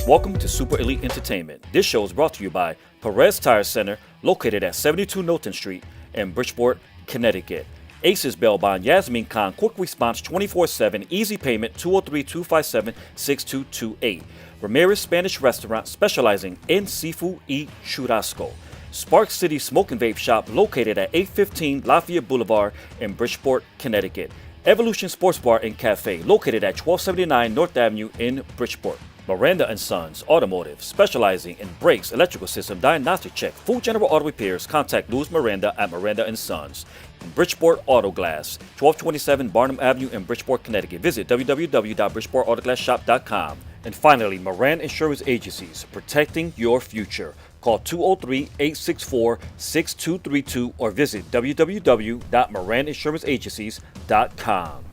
Welcome to Super Elite Entertainment. This show is brought to you by Perez Tire Center, located at 72 Knowlton Street in Bridgeport, Connecticut. Aces Bail Bond, Yasmin Khan, quick response 24/7, easy payment 203-257-6228. Ramirez Spanish Restaurant, specializing in seafood y churrasco. Spark City Smoke and Vape Shop, located at 815 Lafayette Boulevard in Bridgeport, Connecticut. Evolution Sports Bar and Cafe, located at 1279 North Avenue in Bridgeport. Miranda & Sons Automotive, specializing in brakes, electrical system, diagnostic check, full general auto repairs. Contact Louis Miranda at Miranda & Sons. Bridgeport Auto Glass, 1227 Barnum Avenue in Bridgeport, Connecticut. Visit www.bridgeportautoglassshop.com. And finally, Moran Insurance Agencies, protecting your future. Call 203-864-6232 or visit www.moraninsuranceenagencies.com.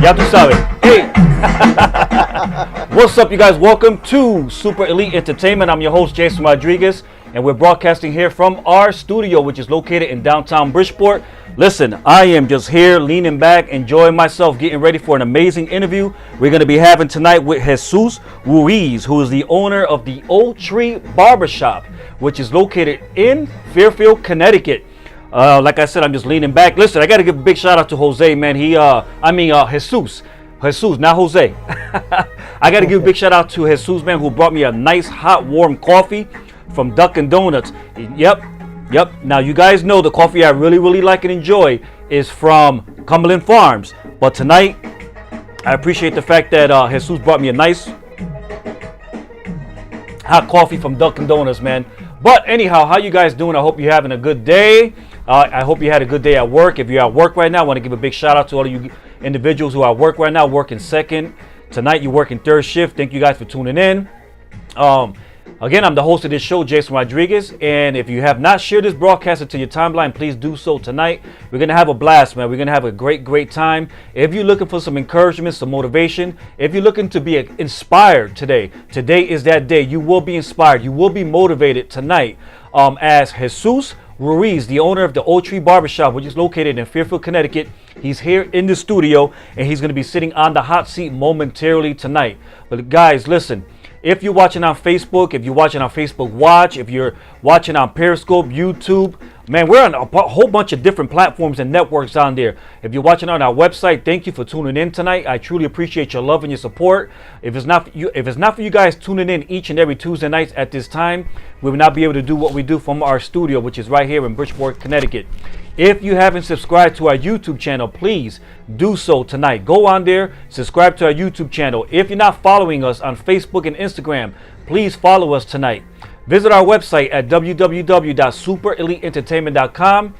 Ya tú sabes. Hey! What's up, you guys? Welcome to Super Elite Entertainment. I'm your host, Jason Rodriguez, and we're broadcasting here from our studio, which is located in downtown Bridgeport. Listen, I am just here leaning back, enjoying myself, getting ready for an amazing interview we're going to be having tonight with Jesus Ruiz, who is the owner of the Old Tree Barbershop, which is located in Fairfield, Connecticut. Like I said, I'm just leaning back. Listen, I got to give a big shout out to Jose, man. Jesus, not Jose. I got to give a big shout out to Jesus, man, who brought me a nice, hot, warm coffee from Dunkin' Donuts. Yep. Now, you guys know the coffee I really like and enjoy is from Cumberland Farms. But tonight, I appreciate the fact that Jesus brought me a nice, hot coffee from Dunkin' Donuts, man. But anyhow, how you guys doing? I hope you're having a good day. I hope you had a good day at work. If you're at work right now, I want to give a big shout out to all of you individuals who are at work right now, working second. Tonight, you're working third shift. Thank you guys for tuning in. Again, I'm the host of this show, Jason Rodriguez. And if you have not shared this broadcast to your timeline, please do so tonight. We're going to have a blast, man. We're going to have a great time. If you're looking for some encouragement, some motivation, if you're looking to be inspired today is that day. You will be inspired. You will be motivated tonight as Jesus Ruiz, the owner of the Old Tree Barbershop, which is located in Fairfield, Connecticut. He's here in the studio, and he's going to be sitting on the hot seat momentarily tonight. But guys, listen, if you're watching on Facebook, if you're watching on Facebook Watch, if you're watching on Periscope, YouTube, man, we're on a whole bunch of different platforms and networks on there. If you're watching on our website, thank you for tuning in tonight. I truly appreciate your love and your support. If it's not for you guys tuning in each and every Tuesday nights at this time, we will not be able to do what we do from our studio, which is right here in Bridgeport, Connecticut. If you haven't subscribed to our YouTube channel, please do so tonight. Go on there, subscribe to our YouTube channel. If you're not following us on Facebook and Instagram, please follow us tonight. Visit our website at www.supereliteentertainment.com.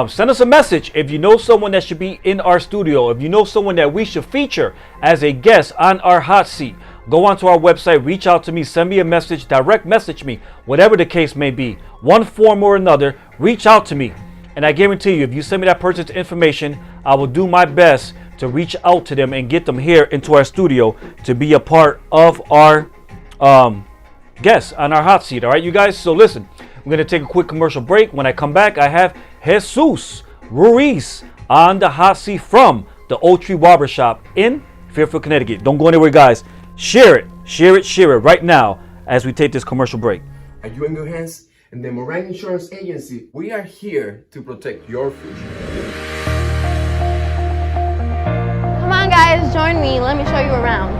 Send us a message if you know someone that should be in our studio, if you know someone that we should feature as a guest on our hot seat. Go onto our website, reach out to me, send me a message, direct message me, whatever the case may be. One form or another, reach out to me. And I guarantee you, if you send me that person's information, I will do my best to reach out to them and get them here into our studio to be a part of our guests on our hot seat. All right, you guys? So listen, we're going to take a quick commercial break. When I come back, I have Jesus Ruiz on the hot seat from the Old Tree Barbershop in Fairfield, Connecticut. Don't go anywhere, guys. Share it right now as we take this commercial break. Are you in good hands? In the Moran Insurance Agency, we are here to protect your future. Come on guys, join me. Let me show you around.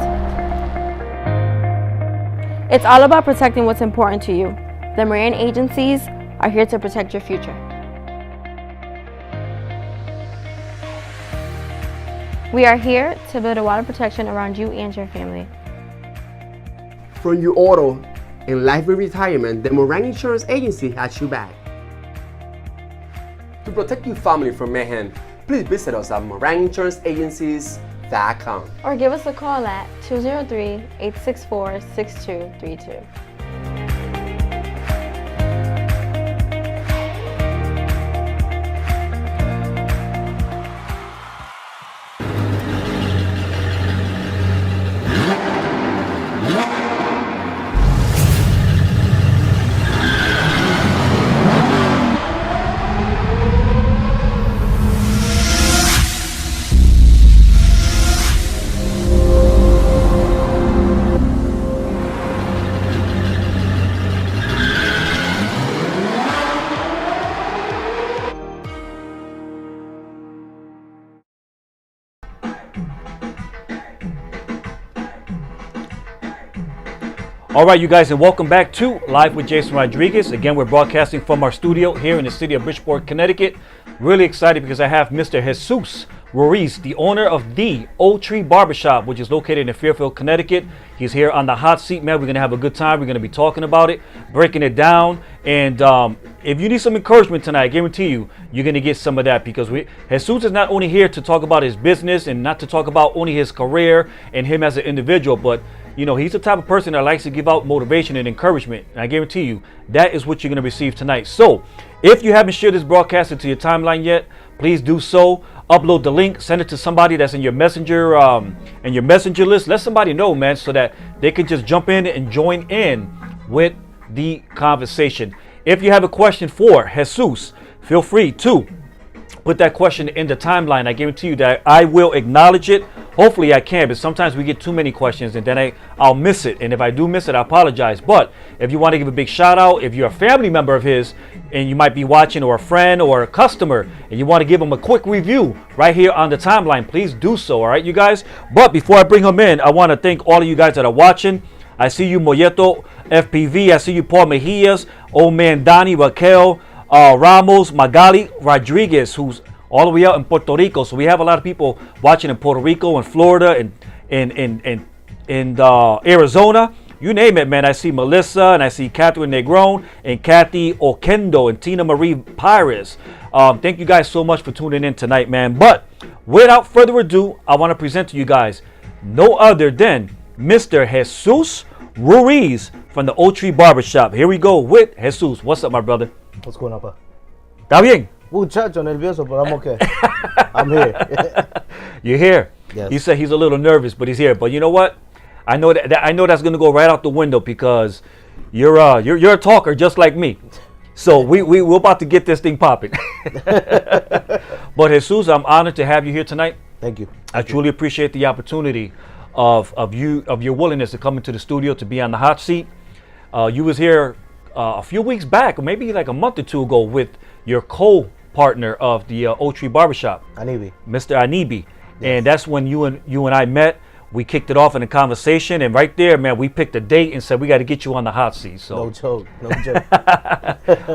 It's all about protecting what's important to you. The Moran agencies are here to protect your future. We are here to build a wall of protection around you and your family. From your auto and life and retirement, the Moran Insurance Agency has you back. To protect your family from mayhem, please visit us at moraninsuranceagencies.com. Or give us a call at 203-864-6232. All right, you guys, and welcome back to Live with Jason Rodriguez. Again, we're broadcasting from our studio here in the city of Bridgeport, Connecticut. Really excited because I have Mr. Jesus Ruiz, the owner of the Oak Tree Barbershop, which is located in Fairfield, Connecticut. He's here on the hot seat, man. We're going to have a good time. We're going to be talking about it, breaking it down. And if you need some encouragement tonight, I guarantee you, you're going to get some of that, because Jesus is not only here to talk about his business and not to talk about only his career and him as an individual, but you know, he's the type of person that likes to give out motivation and encouragement. And I guarantee you, that is what you're going to receive tonight. So, if you haven't shared this broadcast into your timeline yet, please do so. Upload the link, send it to somebody that's in your messenger list. Let somebody know, man, so that they can just jump in and join in with the conversation. If you have a question for Jesus, feel free to put that question in the timeline. I guarantee you that I will acknowledge it. Hopefully I can, but sometimes we get too many questions and then I'll miss it. And if I do miss it, I apologize. But if you want to give a big shout out, if you're a family member of his and you might be watching, or a friend or a customer, and you want to give him a quick review right here on the timeline, please do so. All right, you guys. But before I bring him in, I want to thank all of you guys that are watching. I see you, Molleto FPV. I see you, Paul Mejias, old man Donnie, Raquel, Ramos, Magali Rodriguez, who's all the way out in Puerto Rico. So we have a lot of people watching in Puerto Rico and Florida and Arizona. You name it, man. I see Melissa, and I see Catherine Negron and Kathy Oquendo and Tina Marie Pires. Thank you guys so much for tuning in tonight, man. But without further ado, I want to present to you guys no other than Mr. Jesus Ruiz from the Oak Tree Barbershop. Here we go with Jesus. What's up, my brother? What's going on, pa? ¿Está bien? Muchacho, nervioso, but I'm okay. I'm here. You're here. Yes. He said he's a little nervous, but he's here. But you know what? I know that's gonna go right out the window, because you're a talker just like me. So we're about to get this thing popping. But Jesus, I'm honored to have you here tonight. Thank you. I truly appreciate the opportunity of your willingness to come into the studio to be on the hot seat. You was here a few weeks back, or maybe like a month or two ago, with your co-partner of the Oak Tree Barbershop, Anibi. Mr. Anibi. Yes. And that's when you and I met. We kicked it off in a conversation, and right there, man, we picked a date and said we got to get you on the hot seat. So No joke.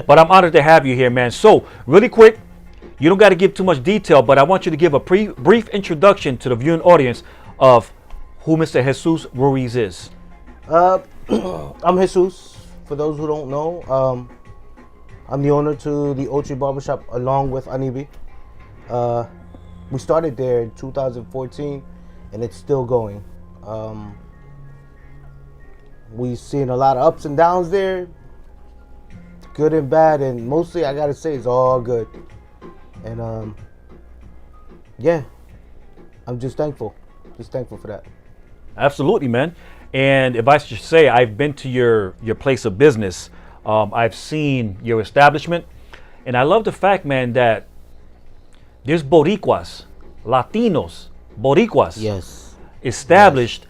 but I'm honored to have you here, man. So really quick, you don't got to give too much detail, but I want you to give a brief introduction to the viewing audience of who Mr. Jesus Ruiz is. I'm Jesus. For those who don't know, I'm the owner to the Oak Tree Barbershop along with Anibi. We started there in 2014, and it's still going. We've seen a lot of ups and downs there, good and bad, and mostly I gotta say it's all good. And yeah, I'm just thankful for that. Absolutely, man. And if I should say, I've been to your place of business. I've seen your establishment, and I love the fact, man, that there's Boricuas, Latinos, Boricuas, Yes. established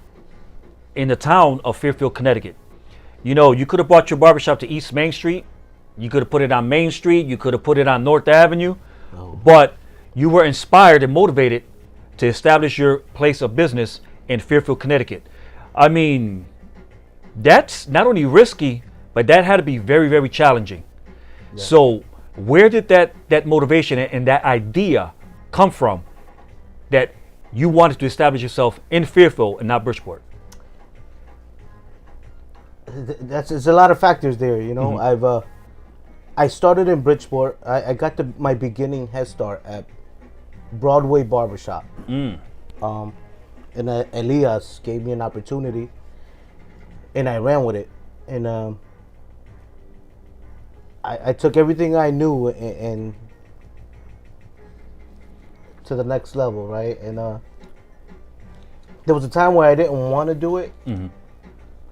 in the town of Fairfield, Connecticut. You know, you could have brought your barbershop to East Main Street. You could have put it on Main Street. You could have put it on North Avenue. No. But you were inspired and motivated to establish your place of business in Fairfield, Connecticut. I mean, that's not only risky, but that had to be very, very challenging. Yeah. So where did that motivation and that idea come from that you wanted to establish yourself in Fairfield and not Bridgeport? There's a lot of factors there, you know. I started in Bridgeport. I got my beginning head start at Broadway Barbershop. And Elias gave me an opportunity, and I ran with it. And I took everything I knew and to the next level, right? And there was a time where I didn't want to do it,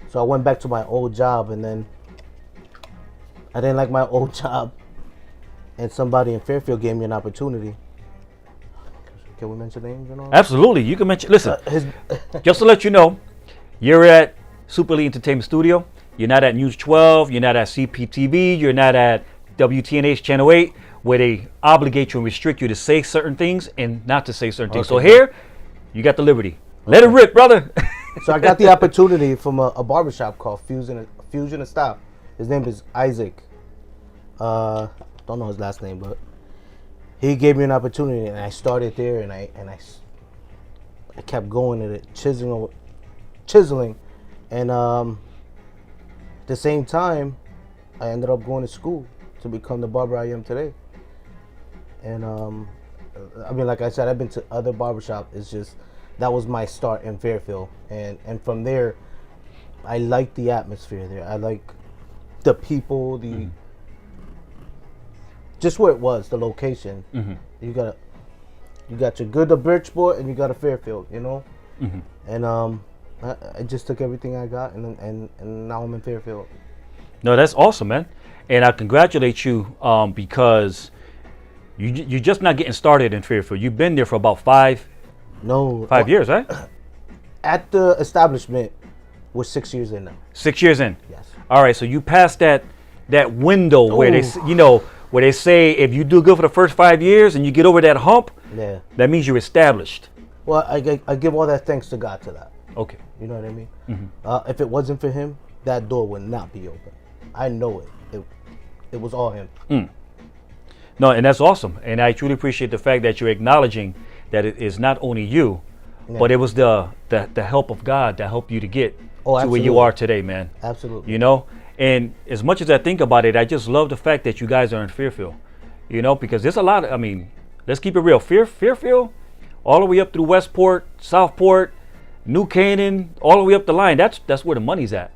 so I went back to my old job, and then I didn't like my old job, and somebody in Fairfield gave me an opportunity. Can we mention names and all? Absolutely, you can mention. Listen, just to let you know, you're at Super Elite Entertainment Studio. You're not at News 12. You're not at CPTV. You're not at WTNH Channel 8, where they obligate you and restrict you to say certain things and not to say certain things. So here, you got the liberty. Let it rip, brother. So I got the opportunity from a barbershop called Fusion of Style. His name is Isaac. Don't know his last name, but he gave me an opportunity, and I started there, and I kept going at it, chiseling, and at the same time, I ended up going to school to become the barber I am today. And I mean, like I said, I've been to other barbershops. It's just that was my start in Fairfield, and from there, I like the atmosphere there. I like the people, just where it was, the location. You got your good Bridgeport and you got a Fairfield, you know. And I just took everything I got, and now I'm in Fairfield. No, that's awesome, man. And I congratulate you because you're just not getting started in Fairfield. You've been there for about 5 years, right? At the establishment, we're 6 years in now. 6 years in. Yes. All right, so you passed that window where where they say if you do good for the first 5 years and you get over that hump, yeah, that means you're established. Well, I give all that thanks to God to that. Okay. You know what I mean? If it wasn't for Him, that door would not be open. I know it. It was all Him. No, and that's awesome. And I truly appreciate the fact that you're acknowledging that it is not only you, but it was the help of God that helped you to get to where you are today, man. Absolutely. You know? And as much as I think about it, I just love the fact that you guys are in Fairfield. You know, because there's a lot of, I mean, let's keep it real. Fairfield, all the way up through Westport, Southport, New Canaan, all the way up the line. That's where the money's at.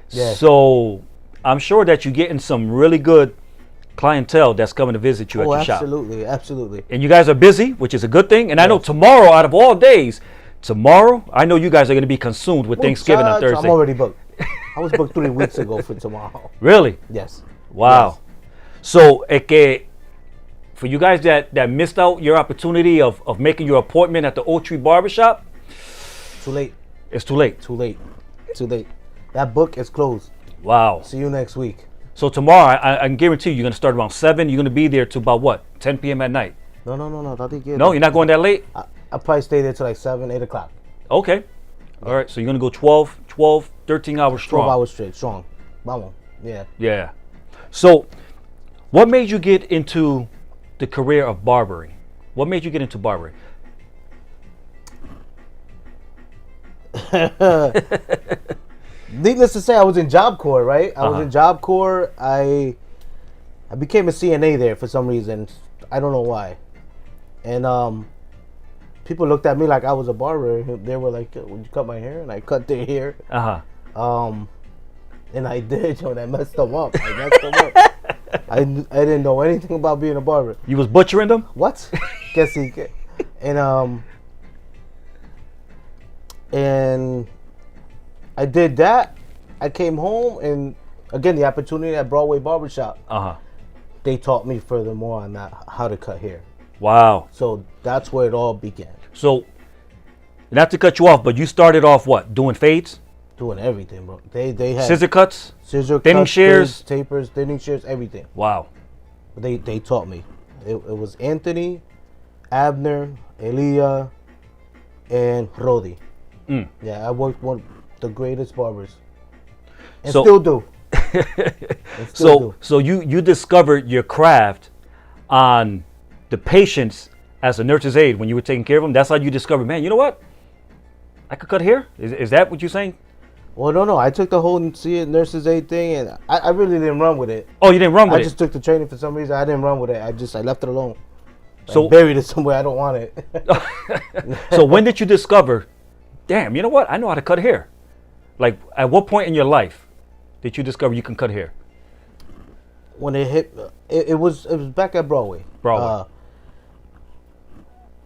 Yeah. So I'm sure that you're getting some really good clientele that's coming to visit you at your shop. Absolutely. And you guys are busy, which is a good thing. And I know tomorrow, out of all days, I know you guys are going to be consumed with Thanksgiving on Thursday. I'm already booked. I was booked 3 weeks ago for tomorrow. Really? Yes. Wow. Yes. So, for you guys that missed out your opportunity of making your appointment at the Oak Tree Barbershop, Too late. it's too late. Too late. Too late. That book is closed. Wow. See you next week. So tomorrow, I can guarantee you're going to start around 7. You're going to be there to about what? 10 p.m. at night? No. No, you're not going that late? I'll probably stay there till like 7, 8 o'clock. Okay. All right. So you're going to go 12, 13 hours strong. 12 hours straight. Strong. Vamos. Yeah. Yeah. So what made you get into the career of barbering? What made you get into barbering? Needless to say, I was in Job Corps, right? I was in Job Corps. I became a CNA there for some reason. I don't know why. And people looked at me like I was a barber. They were like, "Would you cut my hair?" And I cut their hair. And I did, and I messed them up. I didn't know anything about being a barber. You was butchering them? What? Guess he can. And I did that. I came home, and again, the opportunity at Broadway Barbershop. They taught me furthermore on that, how to cut hair. Wow. So that's where it all began. So, not to cut you off, but you started off what? Doing fades? Doing everything, bro. They had scissor cuts? thinning shears, tapers, thinning shears, everything. Wow. They taught me. It was Anthony, Abner, Elia, and Rodi. Yeah, I worked with the greatest barbers. And still do. So you discovered your craft on the patients as a nurse's aide when you were taking care of them. That's how you discovered, man, you know what? I could cut hair? Is that what you're saying? Well, no. I took the whole nurse's aid thing, and I really didn't run with it. Oh, you didn't run with it? I just took the training for some reason. I didn't run with it. I left it alone. So I buried it somewhere. I don't want it. So when did you discover, damn, you know what? I know how to cut hair. Like, at what point in your life did you discover you can cut hair? When it hit, it was back at Broadway.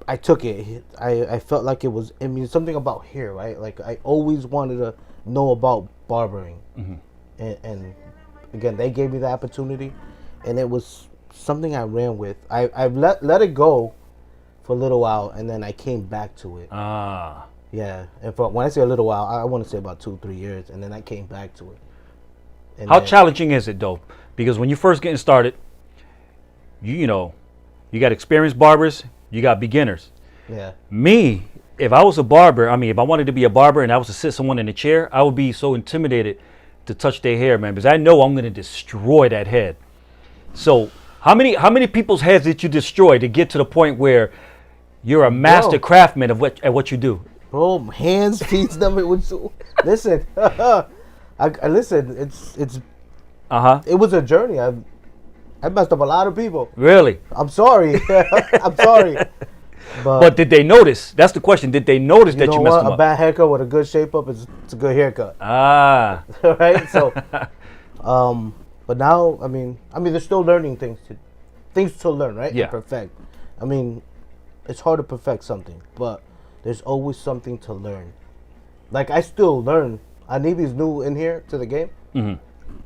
I took it. I felt like it was, I mean, something about hair, right? Like, I always wanted to know about barbering. And again, they gave me the opportunity, and it was something I ran with. I let it go for a little while, and then I came back to it. Yeah, and when I say a little while, I want to say about 2-3 years, and then I came back to it. And how challenging is it though? Because when you first getting started, you know, you got experienced barbers, you got beginners. Yeah. Me, if I was a barber, I mean, if I wanted to be a barber and I was to sit someone in a chair, I would be so intimidated to touch their hair, man, because I know I'm going to destroy that head. So how many people's heads did you destroy to get to the point where you're a master craftsman at what you do? Bro, hands, feet, stomach. Listen, listen. It's It was a journey. I messed up a lot of people. Really? I'm sorry. I'm sorry. But did they notice? That's the question. Did they notice that you messed them up? A bad haircut with a good shape up is a good haircut. Right. So, but now, I mean, they're still learning things to learn, right? Yeah. To perfect. I mean, it's hard to perfect something, but there's always something to learn. Like, I still learn. Anibi's new in here to the game. Mm-hmm.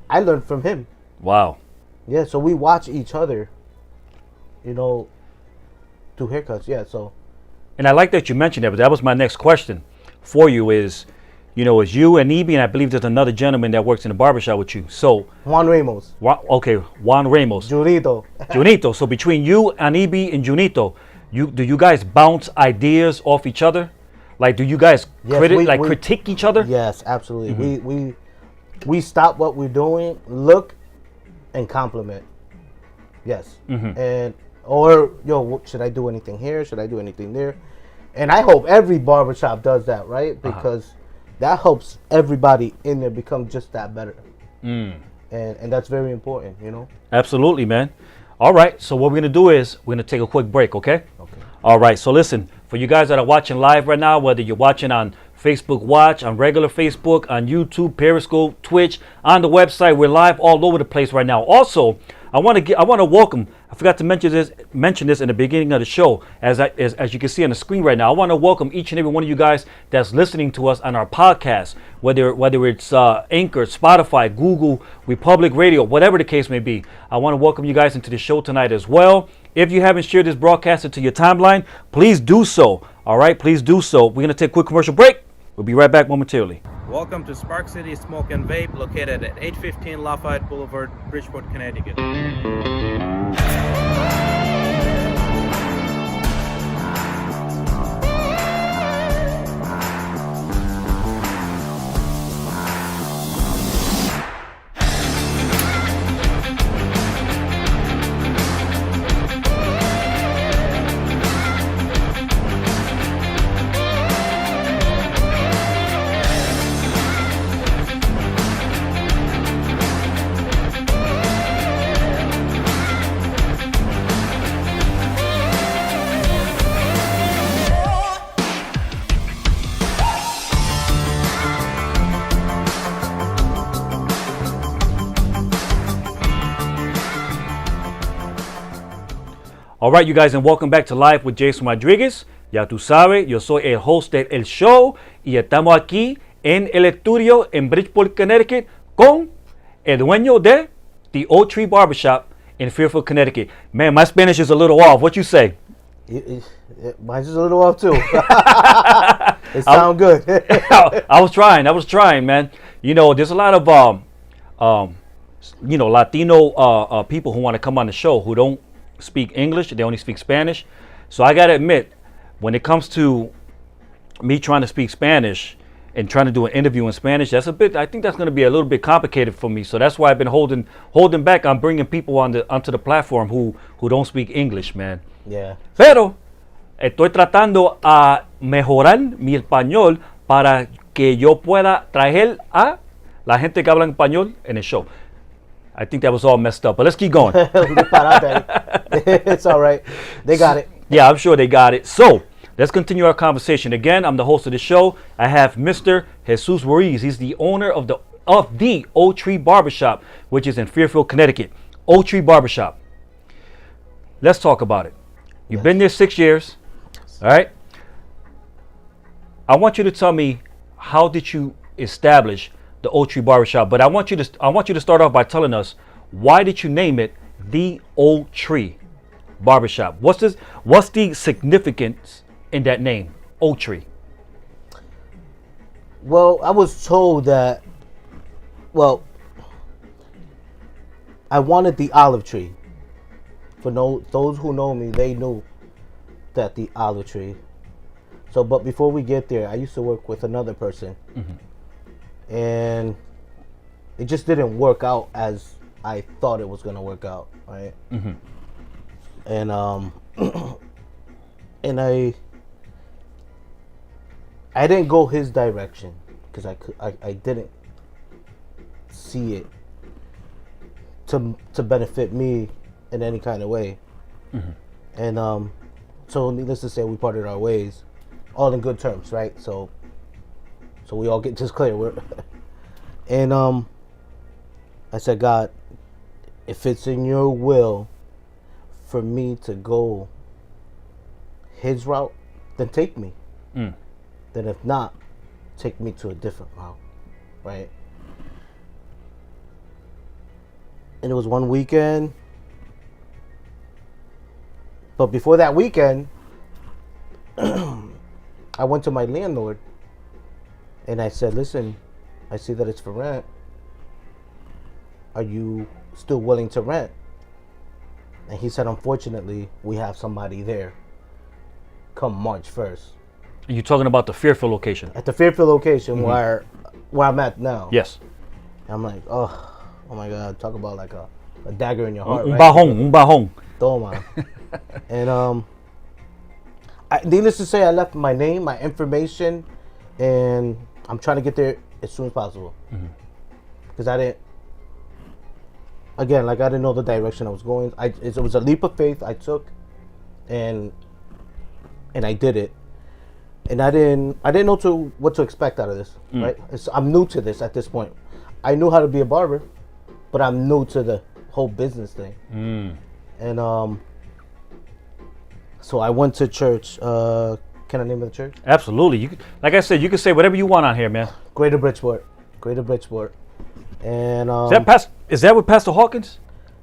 I learned from him. Wow. Yeah, so we watch each other, do haircuts. Yeah, so. And I like that you mentioned that, but that was my next question for you is, is you and Ibi, and I believe there's another gentleman that works in the barbershop with you. So Juan Ramos. Juan Ramos. Junito. So between you and Ibi and Junito, do you guys bounce ideas off each other? Like, do you guys critique each other? Yes, absolutely. Mm-hmm. We stop what we're doing, look, and compliment. Yes. Mm-hmm. Should I do anything here? Should I do anything there? And I hope every barbershop does that, right? Because that helps everybody in there become just that better. And that's very important, Absolutely, man. All right, so what we're going to do is we're going to take a quick break, okay? Okay. All right, so listen, for you guys that are watching live right now, whether you're watching on Facebook Watch, on regular Facebook, on YouTube, Periscope, Twitch, on the website, we're live all over the place right now. Also, I want to welcome, I forgot to mention this in the beginning of the show, as you can see on the screen right now. I want to welcome each and every one of you guys that's listening to us on our podcast, whether it's Anchor, Spotify, Google, Republic Radio, whatever the case may be. I want to welcome you guys into the show tonight as well. If you haven't shared this broadcast into your timeline, please do so. All right, please do so. We're going to take a quick commercial break. We'll be right back momentarily. Welcome to Spark City Smoke and Vape, located at 815 Lafayette Boulevard, Bridgeport, Connecticut. All right, you guys, and welcome back to Live with Jason Rodriguez. Ya tú sabes, yo soy el host de El Show y estamos aquí en el estudio en Bridgeport, Connecticut con el dueño de the Old Tree Barbershop in Fairfield, Connecticut. Man, my Spanish is a little off. What you say? Mine's just a little off too. It sounds good. I was trying, man. There's a lot of Latino people who want to come on the show who don't speak English. They only speak Spanish. So I gotta admit, when it comes to me trying to speak Spanish, and trying to do an interview in Spanish, I think that's going to be a little bit complicated for me. So that's why I've been holding back on bringing people onto the platform who don't speak English, man. Yeah. Pero estoy tratando a mejorar mi español para que yo pueda traer a la gente que habla español en el show. I think that was all messed up, but let's keep going. It's all right. They got it. Yeah, I'm sure they got it. So let's continue our conversation. Again, I'm the host of the show. I have Mr. Jesus Ruiz. He's the owner of the Oak Tree Barbershop, which is in Fairfield, Connecticut. Oak Tree Barbershop. Let's talk about it. You've been there 6 years. All right. I want you to tell me, how did you establish the Oak Tree Barbershop? But I want you to start off by telling us, why did you name it the Oak Tree Barbershop? What's the significance in that name, Oak Tree? Well, I was told that, I wanted the olive tree. For those who know me, they knew that the olive tree. So, but before we get there, I used to work with another person. Mm-hmm. And it just didn't work out as I thought it was going to work out, right? Mm-hmm. And and I didn't go his direction because I didn't see it to benefit me in any kind of way. Mm-hmm. And so needless to say, we parted our ways, all in good terms, right? So we all get just clear. And I said, God, if it's in your will for me to go his route, then take me. Then if not, take me to a different route, right? And it was one weekend. But before that weekend, I went to my landlord and I said, listen, I see that it's for rent. Are you still willing to rent? And he said, unfortunately, we have somebody there come March 1st. You're talking about the Fairfield location? At the Fairfield location, where I'm at now. Yes. I'm like, oh my God, talk about like a dagger in your heart, Un right? bajón. Toma. And needless to say, I left my name, my information, and I'm trying to get there as soon as possible. Because I didn't know the direction I was going. It was a leap of faith I took, and I did it. And I didn't know what to expect out of this. Right? I'm new to this at this point. I knew how to be a barber, but I'm new to the whole business thing. And so I went to church. Can I name the church? Absolutely. Like I said, you can say whatever you want on here, man. Greater Bridgeport. And is that with Pastor Hawkins?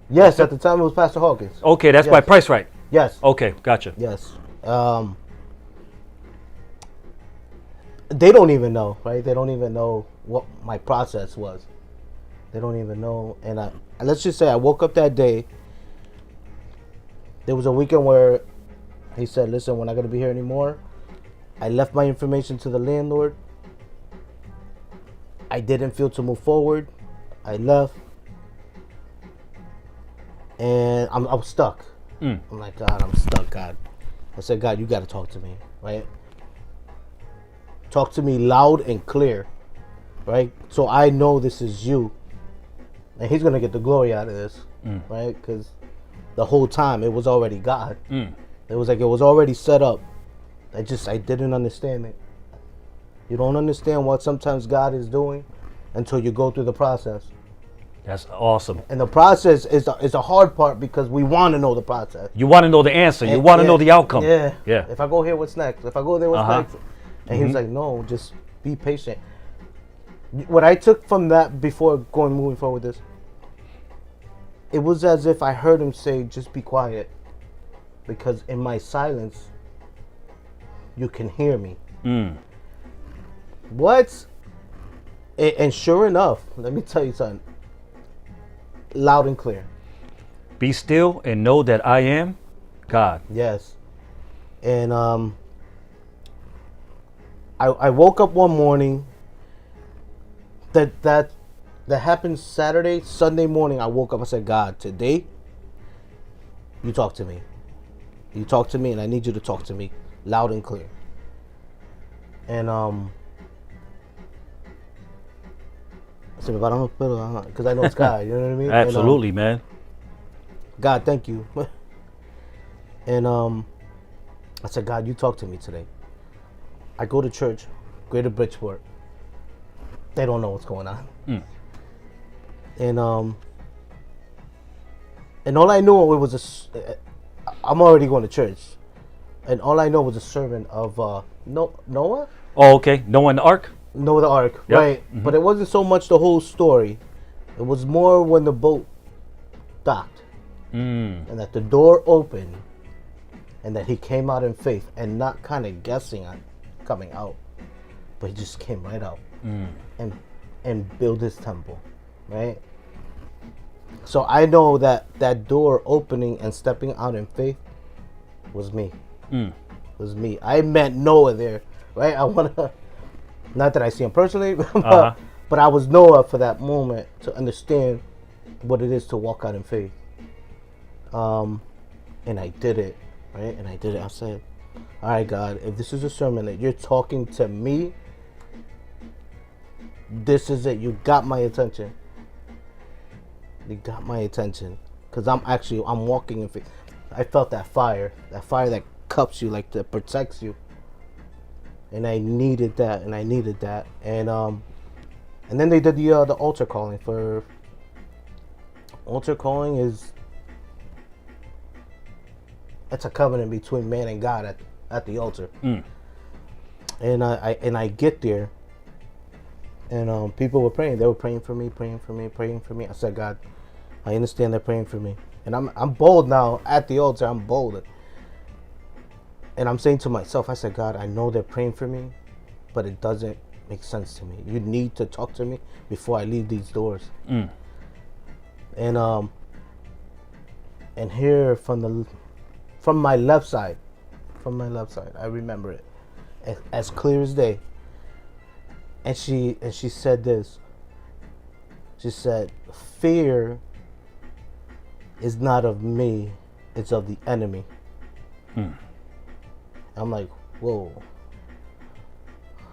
Yes, at the time it was Pastor Hawkins. Okay, that's Yes. by Price Right. Yes. Okay, gotcha. Yes. They don't even know, right? They don't even know what my process was. They don't even know. And let's just say I woke up that day. There was a weekend where he said, listen, we're not going to be here anymore. I left my information to the landlord. I didn't feel to move forward. I left. And I was stuck. I'm like, God, I'm stuck, God. I said, God, you got to talk to me, right? Talk to me loud and clear, right? So I know this is you. And he's going to get the glory out of this, right? Because the whole time it was already God. It was like it was already set up. I didn't understand it. You don't understand what sometimes God is doing until you go through the process. That's awesome. And the process is a hard part because we want to know the process. You want to know the answer. You want to know the outcome. Yeah. Yeah. If I go here, what's next? If I go there, what's next? And he was like, no, just be patient. What I took from that before moving forward with this, it was as if I heard him say, just be quiet. Because in my silence, you can hear me. What? And sure enough, let me tell you something. Loud and clear. Be still and know that I am God. Yes. And I woke up one morning that happened Saturday. Sunday morning, I woke up. I said, God, today, you talk to me. You talk to me, and I need you to talk to me loud and clear. And I said, because I know it's God. You know what I mean? Absolutely, and, man. God, thank you. And I said, God, you talk to me today. I go to church, Greater Bridgeport. They don't know what's going on. And all I knew it was I'm already going to church, and all I know was a sermon of Noah. Oh, okay. Noah and the Ark? Noah the Ark, Yep. right? Mm-hmm. But it wasn't so much the whole story. It was more when the boat docked, and that the door opened, and that he came out in faith, and not kind of guessing on coming out, but he just came right out and built his temple, right? So I know that door opening and stepping out in faith was me. Was me. I met Noah there, right? I want to, not that I see him personally, but I was Noah for that moment to understand what it is to walk out in faith. And I did it, right? And I did it. I said, all right, God, if this is a sermon that you're talking to me, this is it. You got my attention. You got my attention. Because I'm walking in faith. I felt that fire that cups you, like that protects you. And I needed that, and then they did the altar calling for. Altar calling it's a covenant between man and God at the altar. And I get there, and people were praying. They were praying for me. I said, God, I understand they're praying for me, and I'm bold now at the altar. I'm bold, and I'm saying to myself, I said, God, I know they're praying for me, but it doesn't make sense to me. You need to talk to me before I leave these doors. And here from my left side, I remember it as clear as day. And she said this. She said, fear is not of me, it's of the enemy. I'm like, whoa.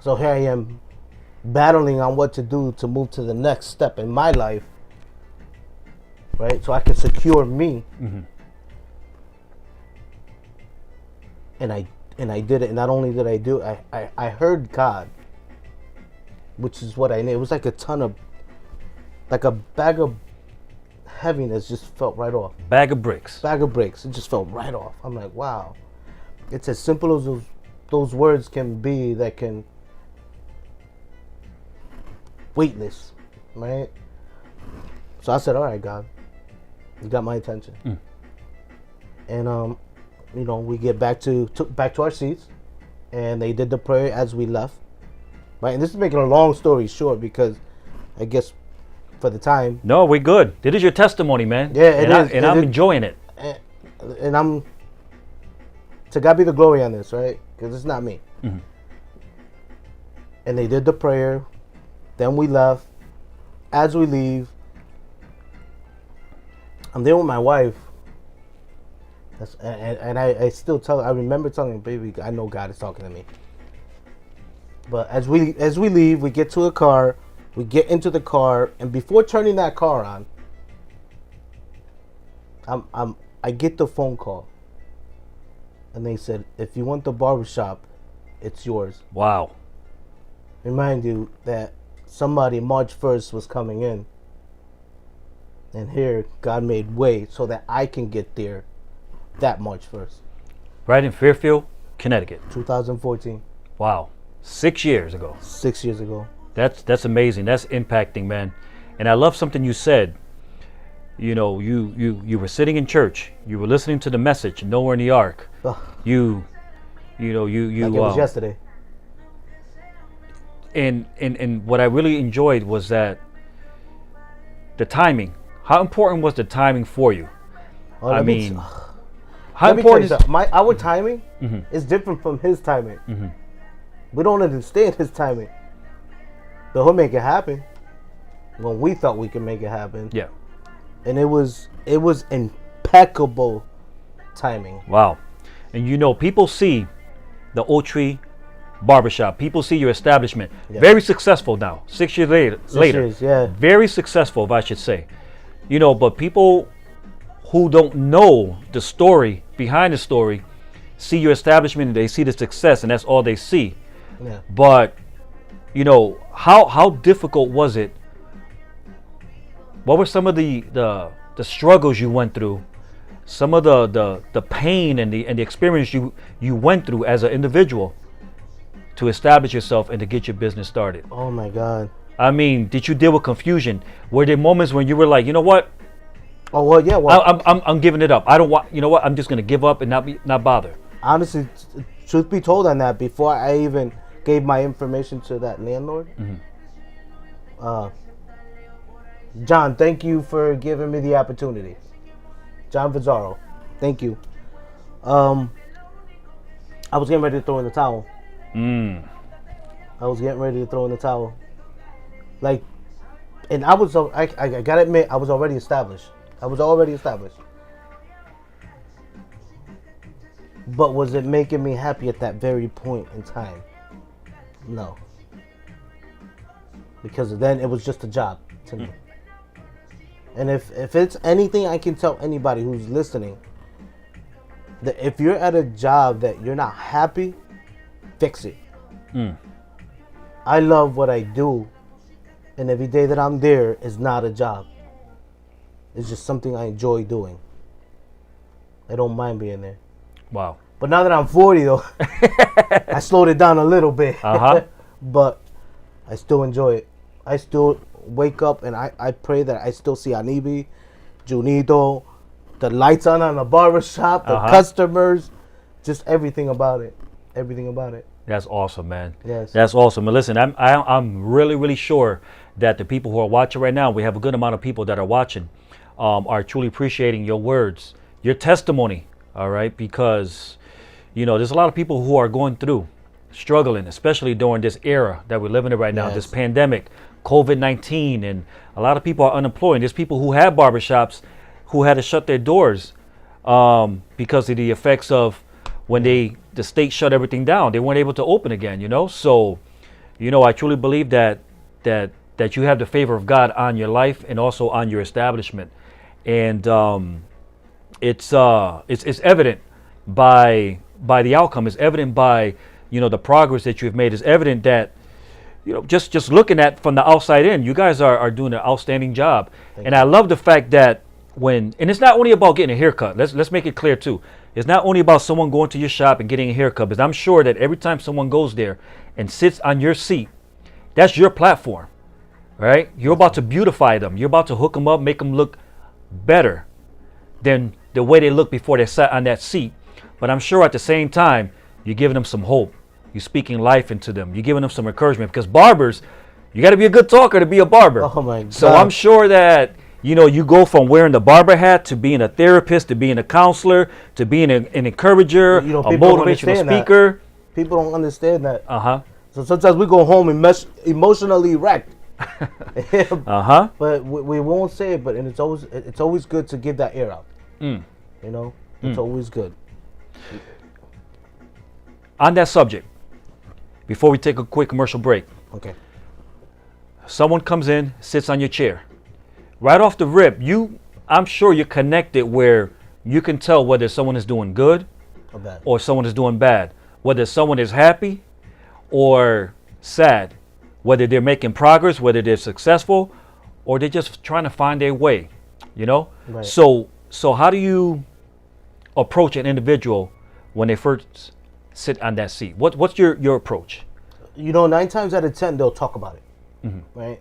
So here I am battling on what to do to move to the next step in my life, right? So I can secure me. And I did it. And not only did I do it, I heard God, which is what I need. It was like a bag of heaviness just felt right off. Bag of bricks. It just felt right off. I'm like, wow. It's as simple as those words can be, that can weightless, right? So I said, all right, God, you got my attention. And we get back to our seats, and they did the prayer as we left, right? And this is making a long story short, because I guess for the time. No, we're good. It is your testimony, man. Yeah, it is. And I'm enjoying it. And I'm, to God be the glory on this, right? Because it's not me. And they did the prayer. Then we left. As we leave, I'm there with my wife. And I still I remember telling her, baby, I know God is talking to me. But as we leave, we get to a car. We get into the car, and before turning that car on, I get the phone call, and they said, if you want the barbershop, it's yours. Wow. Remind you that somebody March 1st was coming in, and here God made way so that I can get there that March 1st. Right in Fairfield, Connecticut. 2014. Wow. 6 years ago. 6 years ago. That's amazing. That's impacting, man. And I love something you said. You know, you were sitting in church. You were listening to the message, Noah in the Ark. Ugh. You Like it was yesterday. And what I really enjoyed was that the timing. How important was the timing for you? Oh, I mean, how let me tell you important is something. Our timing is different from his timing. We don't understand his timing, but he'll make it happen. when we thought we could make it happen. Yeah. And it was impeccable timing. Wow. And you know, people see the Oak Tree Barbershop. People see your establishment. Yeah. Very successful now. 6 years later. 6 years, yeah. Very successful, if I should say. You know, but people who don't know the story behind the story see your establishment and they see the success, and that's all they see. Yeah. But, you know, how difficult was it? What were some of the struggles you went through? Some of the pain and the experience you went through as an individual to establish yourself and to get your business started? Oh my God. I mean, did you deal with confusion? Were there moments when you were like, you know what? Oh well, yeah. Well, I'm giving it up. I don't want. You know what? I'm just gonna give up and not bother. Honestly, truth be told, on that, before I even gave my information to that landlord, John, thank you for giving me the opportunity. John Vazzaro, thank you. I was getting ready to throw in the towel. I was getting ready to throw in the towel. Like, and I gotta admit, I was already established. But was it making me happy at that very point in time? No. Because then it was just a job to me. And if it's anything I can tell anybody who's listening, that if you're at a job that you're not happy, fix it. I love what I do, and every day that I'm there is not a job. It's just something I enjoy doing. I don't mind being there. Wow. But now that I'm 40, though, I slowed it down a little bit. But I still enjoy it. I still wake up and I pray that I still see Anibi, Junito, the lights on the barbershop, the customers, just everything about it. Everything about it. That's awesome, man. Yes. That's awesome. And listen, I'm really sure that the people who are watching right now, we have a good amount of people that are watching, are truly appreciating your words, your testimony. All right, because you know there's a lot of people who are going through, struggling, especially during this era that we're living in right now, this pandemic, COVID-19, and a lot of people are unemployed. There's people who have barbershops who had to shut their doors because of the effects of when the state shut everything down. They weren't able to open again, you know. So, you know, I truly believe that you have the favor of God on your life and also on your establishment, and it's evident by the outcome. It's evident by, you know, the progress that you've made. It's evident that, you know, just looking at from the outside in, you guys are doing an outstanding job. And I love the fact that and it's not only about getting a haircut. Let's make it clear too. It's not only about someone going to your shop and getting a haircut, because I'm sure that every time someone goes there and sits on your seat, that's your platform, right? You're about to beautify them. You're about to hook them up, make them look better than the way they look before they sat on that seat. But I'm sure at the same time, you're giving them some hope. You're speaking life into them. You're giving them some encouragement, because barbers, you got to be a good talker to be a barber. Oh my God. So I'm sure that, you know, you go from wearing the barber hat to being a therapist, to being a counselor, to being an encourager, you know, a motivational speaker. People don't understand that. So sometimes we go home emotionally wrecked. But we won't say it. But it's always good to give that air out. You know, it's always good. On that subject, before we take a quick commercial break, okay. Someone comes in, sits on your chair. Right off the rip, I'm sure you're connected where you can tell whether someone is doing good or someone is doing bad, whether someone is happy or sad, whether they're making progress, whether they're successful, or they're just trying to find their way, you know? Right. So how do you approach an individual when they first sit on that seat? What's your approach? You know, 9 times out of 10, they'll talk about it, right?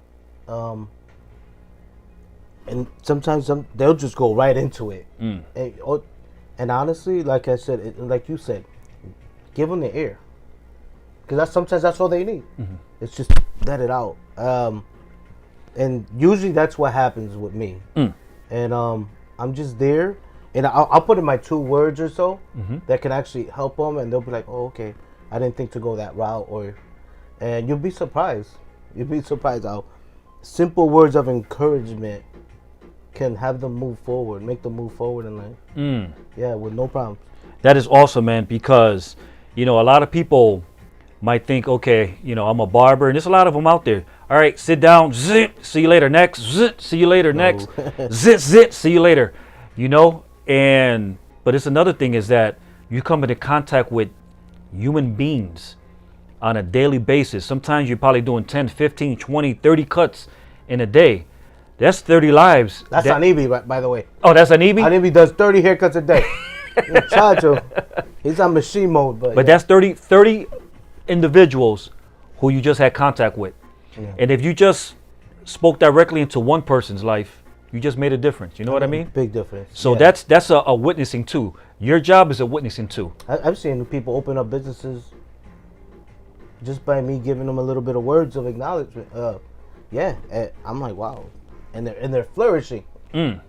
And sometimes they'll just go right into it. And honestly, like I said, like you said, give them the air. Because sometimes that's all they need. It's just let it out. And usually that's what happens with me. And I'm just there. And I'll put in my 2 words or so that can actually help them. And they'll be like, oh, okay, I didn't think to go that route. And you'll be surprised. You'll be surprised how simple words of encouragement can have them move forward, make them move forward in life. Yeah, with no problems. That is awesome, man, because, a lot of people might think, okay, I'm a barber, and there's a lot of them out there. All right, sit down, zit, see you later, next, zit, see you later, next, zit, zit, see you later, but it's another thing is that you come into contact with human beings on a daily basis. Sometimes you're probably doing 10, 15, 20, 30 cuts in a day. That's 30 lives. That's Anibi, by the way. Oh, that's Anibi? Anibi does 30 haircuts a day. Muchacho, he's on machine mode. But that's 30 individuals who you just had contact with. Yeah. And if you just spoke directly into one person's life, you just made a difference. You know what I mean? Big difference. So yeah. that's a witnessing too. Your job is a witnessing too. I've seen people open up businesses just by me giving them a little bit of words of acknowledgement. I'm like, wow, and they're flourishing. I'm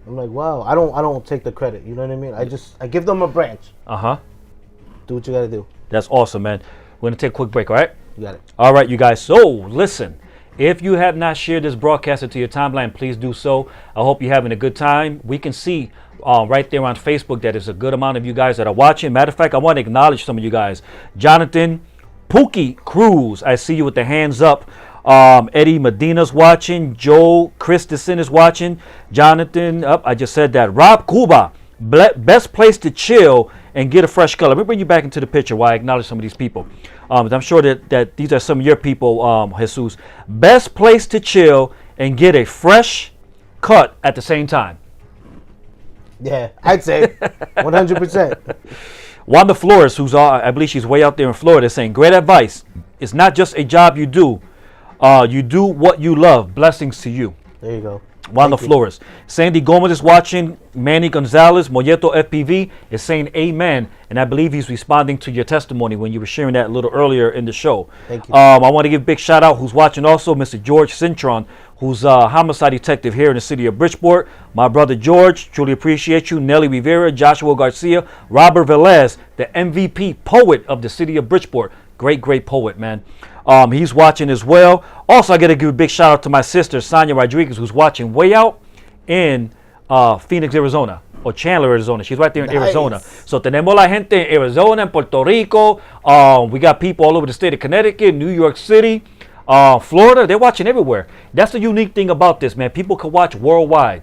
like, wow. I don't take the credit. You know what I mean? I give them a branch. Do what you gotta do. That's awesome, man. We're gonna take a quick break. All right? You got it. All right, you guys. So listen. If you have not shared this broadcast into your timeline, please do so. I hope you're having a good time. We can see right there on Facebook that there's a good amount of you guys that are watching. Matter of fact, I want to acknowledge some of you guys. Jonathan, Pookie Cruz, I see you with the hands up. Eddie Medina's watching. Joe Christensen is watching. Jonathan, I just said that. Rob Cuba, best place to chill and get a fresh color. Let me bring you back into the picture while I acknowledge some of these people. I'm sure that these are some of your people, Jesus. Best place to chill and get a fresh cut at the same time. Yeah, I'd say 100%. Wanda Flores, who's I believe she's way out there in Florida, saying, great advice. It's not just a job you do. You do what you love. Blessings to you. There you go. Wanda Flores. Sandy Gomez is watching. Manny Gonzalez, Molleto FPV is saying amen. And I believe he's responding to your testimony when you were sharing that a little earlier in the show. Thank you. I want to give a big shout out who's watching also, Mr. George Cintron, who's a homicide detective here in the city of Bridgeport. My brother George, truly appreciate you. Nelly Rivera, Joshua Garcia, Robert Velez, the MVP poet of the city of Bridgeport. Great poet, man. He's watching as well. Also, I got to give a big shout out to my sister, Sonia Rodriguez, who's watching way out in Phoenix, Arizona, or Chandler, Arizona. She's right there in Arizona. So tenemos la gente en Arizona, en Puerto Rico. We got people all over the state of Connecticut, New York City, Florida. They're watching everywhere. That's the unique thing about this, man. People can watch worldwide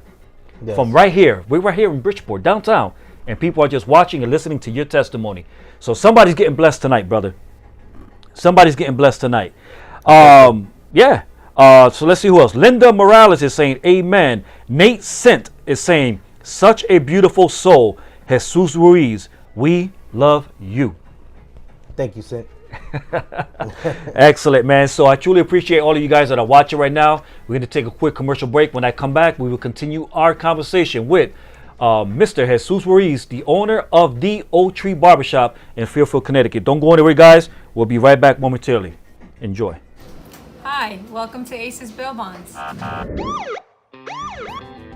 from right here. We're right here in Bridgeport, downtown, and people are just watching and listening to your testimony. So somebody's getting blessed tonight, brother. Somebody's getting blessed tonight. So let's see who else. Linda Morales is saying amen. Nate Sent is saying such a beautiful soul. Jesus Ruiz, we love you. Thank you, Sent. Excellent, man. So I truly appreciate all of you guys that are watching right now. We're going to take a quick commercial break. When I come back, we will continue our conversation with Mr. Jesus Ruiz, the owner of the Oak Tree Barbershop in Fairfield, Connecticut. Don't go anywhere, guys. We'll be right back momentarily. Enjoy. Hi, welcome to Aces Bail Bonds.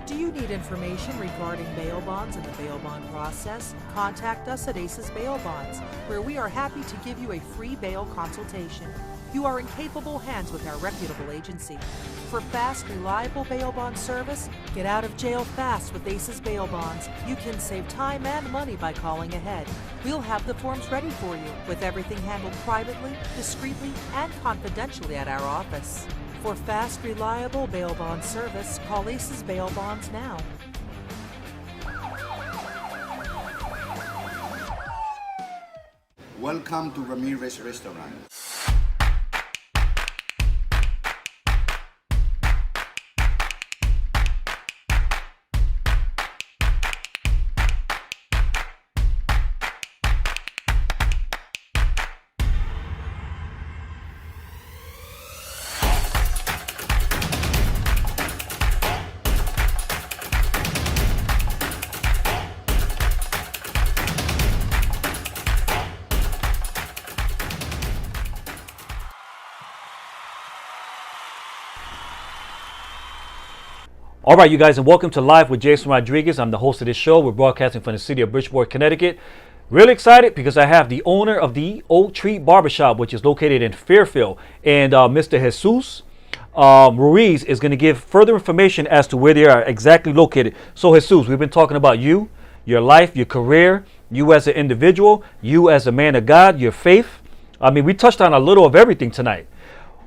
Do you need information regarding bail bonds and the bail bond process? Contact us at Aces Bail Bonds, where we are happy to give you a free bail consultation. You are in capable hands with our reputable agency. For fast, reliable bail bond service, get out of jail fast with Aces Bail Bonds. You can save time and money by calling ahead. We'll have the forms ready for you, with everything handled privately, discreetly, and confidentially at our office. For fast, reliable bail bond service, call Aces Bail Bonds now. Welcome to Ramirez Restaurant. All right, you guys, and welcome to Live with Jason Rodriguez. I'm the host of this show. We're broadcasting from the city of Bridgeport, Connecticut. Really excited because I have the owner of the Oak Tree Barbershop, which is located in Fairfield, and Mr. Jesus. Ruiz is going to give further information as to where they are exactly located. So, Jesus, we've been talking about you, your life, your career, you as an individual, you as a man of God, your faith. I mean, we touched on a little of everything tonight.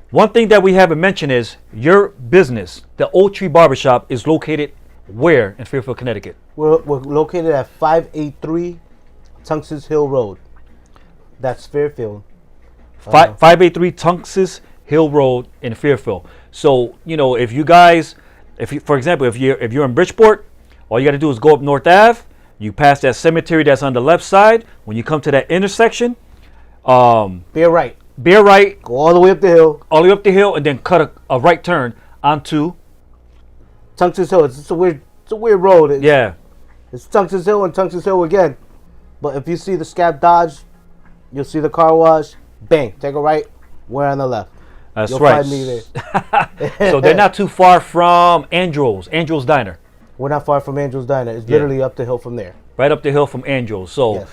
One thing that we haven't mentioned is your business, the Old Tree Barbershop, is located where in Fairfield, Connecticut? We're located at 583 Tunx's Hill Road. That's Fairfield. 583 Tunx's Hill Road in Fairfield. So, you know, if you guys, for example, if you're in Bridgeport, all you got to do is go up North Ave. You pass that cemetery that's on the left side. When you come to that intersection, bear right. Bear right. Go all the way up the hill. All the way up the hill, and then cut a right turn onto Tunx's Hill. It's a weird road. It's Tunx's Hill and Tunx's Hill again. But if you see the Scab Dodge, you'll see the car wash. Bang, take a right. We're on the left. That's You'll right. find me there. So they're not too far from Andros Diner. We're not far from Angel's Diner. It's literally up the hill from there. Right up the hill from Andros. So, Yes.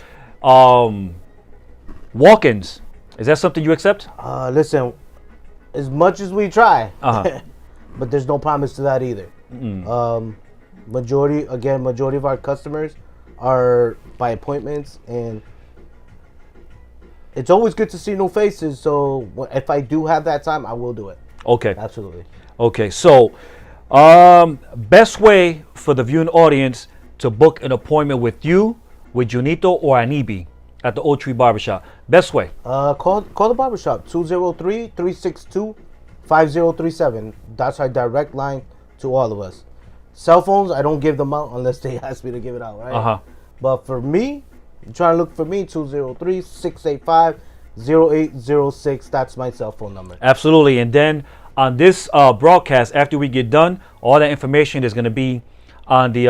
walk-ins. Is that something you accept? Listen, as much as we try, Uh-huh. but there's no promise to that either. Majority of our customers are by appointments, and it's always good to see new faces. So if I do have that time, I will do it. Okay. Absolutely. Okay. So, best way for the viewing audience to book an appointment with you, with Junito or Anibi at the Old Tree Barbershop. Best way. Call the barbershop 203-362-5037. That's our direct line to all of us. Cell phones, I don't give them out unless they ask me to give it out, right? But for me, you're trying to look for me, 203-685-0806. That's my cell phone number. Absolutely. And then on this broadcast, after we get done, all that information is going to be on the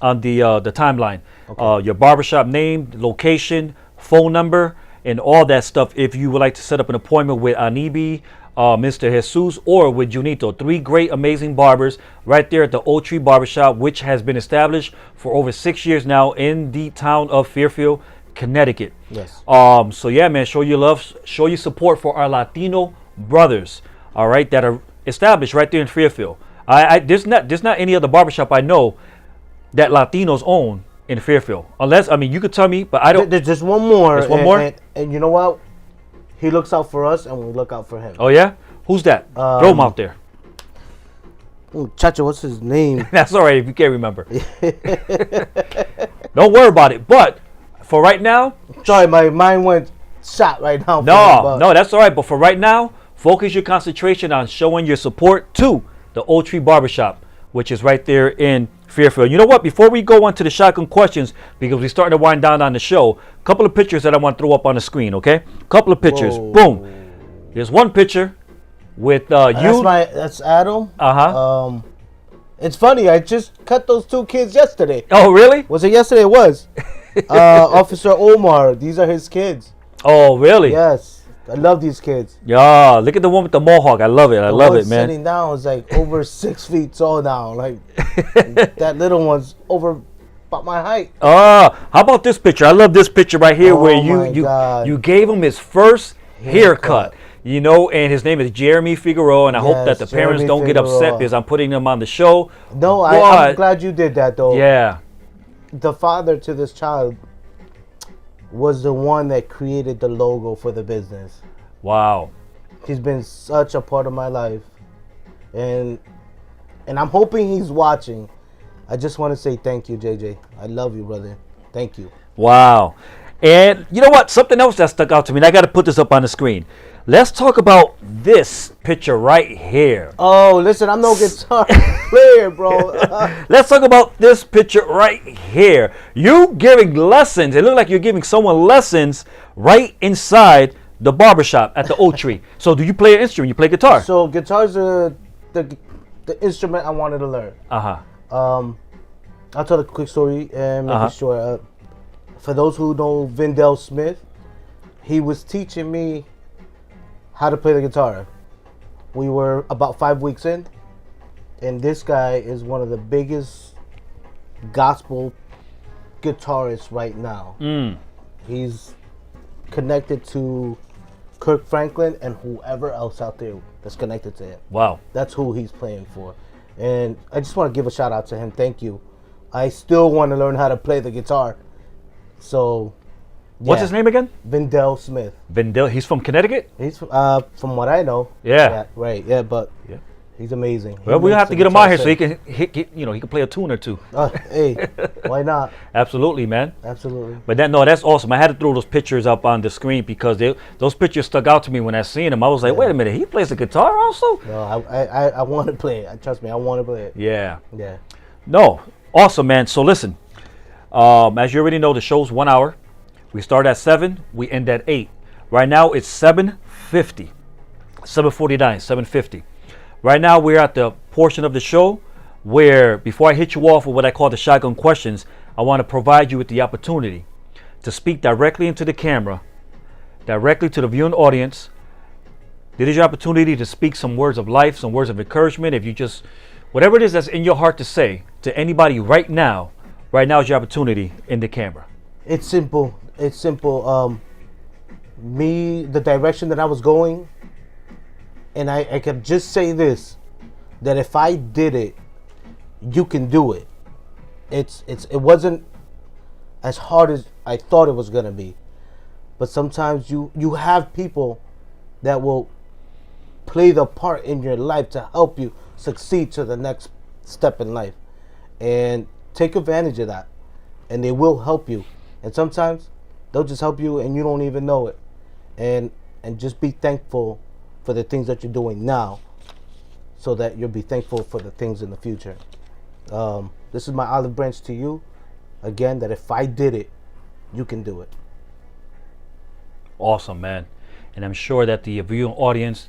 timeline. Okay. Your barbershop name, location, phone number, and all that stuff. If you would like to set up an appointment with Anibi, Mr. Jesus, or with Junito, 3 great, amazing barbers right there at the Old Tree Barbershop, which has been established for over 6 years now in the town of Fairfield, Connecticut. Yes. So yeah, man, show your love, show your support for our Latino brothers. All right, that are established right there in Fairfield. There's not any other barbershop I know that Latinos own in Fairfield. Unless, I mean, you could tell me, but I don't. There's just one more. There's one more? And you know what? He looks out for us, and we look out for him. Oh, yeah? Who's that? Throw him out there. Chacha, what's his name? That's all right if you can't remember. Don't worry about it. But for right now. Sorry, my mind went shot right now. No, that's all right. But for right now, focus your concentration on showing your support to the Old Tree Barbershop, which is right there in Fairfield. You know what? Before we go on to the shotgun questions, because we're starting to wind down on the show, a couple of pictures that I want to throw up on the screen, okay? Couple of pictures. Whoa. Boom. There's one picture with you. That's Adam. Uh-huh. It's funny. I just cut those 2 kids yesterday. Oh, really? Was it yesterday? It was. Officer Omar. These are his kids. Oh, really? Yes. I love these kids. Yeah, look at the one with the mohawk. I love it. I love it, man. Sitting down is like over 6 feet tall now. Like that little one's over about my height. How about this picture? I love this picture right here where you gave him his first haircut. You know, and his name is Jeremy Figueroa, and I hope that the parents don't get upset because I'm putting them on the show. No, I'm glad you did that, though. Yeah. The father to this child was the one that created the logo for the business. Wow. He's been such a part of my life. And I'm hoping he's watching. I just want to say thank you, JJ. I love you, brother. Thank you. Wow. And you know what? Something else that stuck out to me, and I got to put this up on the screen. Let's talk about this picture right here. Oh, listen, I'm no guitar player, bro. Let's talk about this picture right here. You giving lessons. It looked like you're giving someone lessons right inside the barbershop at the Oak Tree. So do you play an instrument? You play guitar? So guitar's the instrument I wanted to learn. I'll tell a quick story and make it short. For those who know Vindell Smith, he was teaching me how to play the guitar. We were about 5 weeks in, and this guy is one of the biggest gospel guitarists right now. He's connected to Kirk Franklin and whoever else out there. that's connected to him. Wow. That's who he's playing for. And I just want to give a shout out to him. Thank you. I still want to learn how to play the guitar. So, What's his name again? Vindell Smith. Vindell. He's from Connecticut? He's from what I know. Yeah. Right. Yeah, but he's amazing. Well, we'll have to get him out here so he can he can play a tune or two. Hey, why not? Absolutely, man. Absolutely. But that's awesome. I had to throw those pictures up on the screen because those pictures stuck out to me when I seen him. I was like, wait a minute, he plays the guitar also? No, I want to play it. Trust me, I want to play it. Yeah. Yeah. No, awesome, man. So listen, as you already know, the show's 1 hour. We start at 7, we end at 8. Right now it's 7:50, 7:49, 7:50. Right now we're at the portion of the show where, before I hit you off with what I call the shotgun questions, I want to provide you with the opportunity to speak directly into the camera, directly to the viewing audience. This is your opportunity to speak some words of life, some words of encouragement. If you just, whatever it is that's in your heart to say to anybody right now is your opportunity in the camera. It's simple. It's simple. The direction that I was going, and I could just say this, that if I did it, you can do it. It wasn't as hard as I thought it was gonna be. But sometimes you have people that will play the part in your life to help you succeed to the next step in life. And take advantage of that. And they will help you. And sometimes they'll just help you and you don't even know it. And just be thankful for the things that you're doing now, so that you'll be thankful for the things in the future. This is my olive branch to you, again, that if I did it, you can do it. Awesome, man. And I'm sure that the viewing audience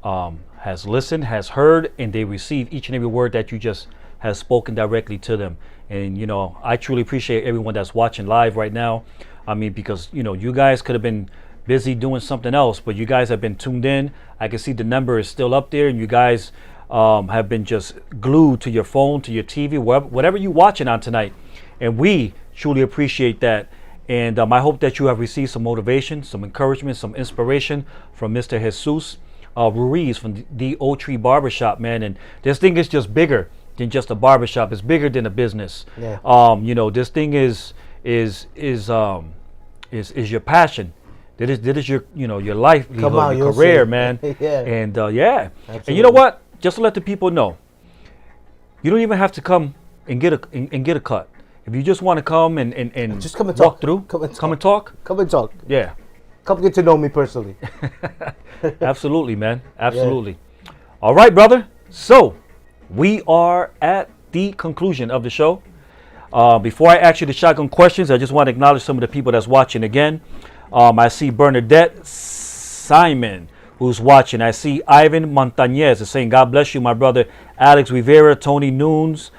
has listened, has heard, and they receive each and every word that you just have spoken directly to them. And I truly appreciate everyone that's watching live right now. I mean, because you guys could have been busy doing something else, but you guys have been tuned in. I can see the number is still up there, and you guys have been just glued to your phone, to your TV, whatever you're watching on tonight. And we truly appreciate that. And I hope that you have received some motivation, some encouragement, some inspiration from Mr. Jesus Ruiz from the Oak Tree Barbershop, man. And this thing is just bigger than just a barbershop. It's bigger than a business. Yeah. This thing is your passion. That is your your livelihood, your career, man. Yeah. And Absolutely. And you know what? Just to let the people know, you don't even have to come and get a cut. If you just want to come and just come and walk talk. through, Come and talk. Come and talk. Yeah. Come get to know me personally. Absolutely, man. Absolutely. Yeah. All right, brother. So we are at the conclusion of the show. Before I ask you the shotgun questions, I just want to acknowledge some of the people that's watching again. I see Bernadette Simon, who's watching. I see Ivan Montañez is saying, God bless you, my brother. Alex Rivera, Tony Nunes,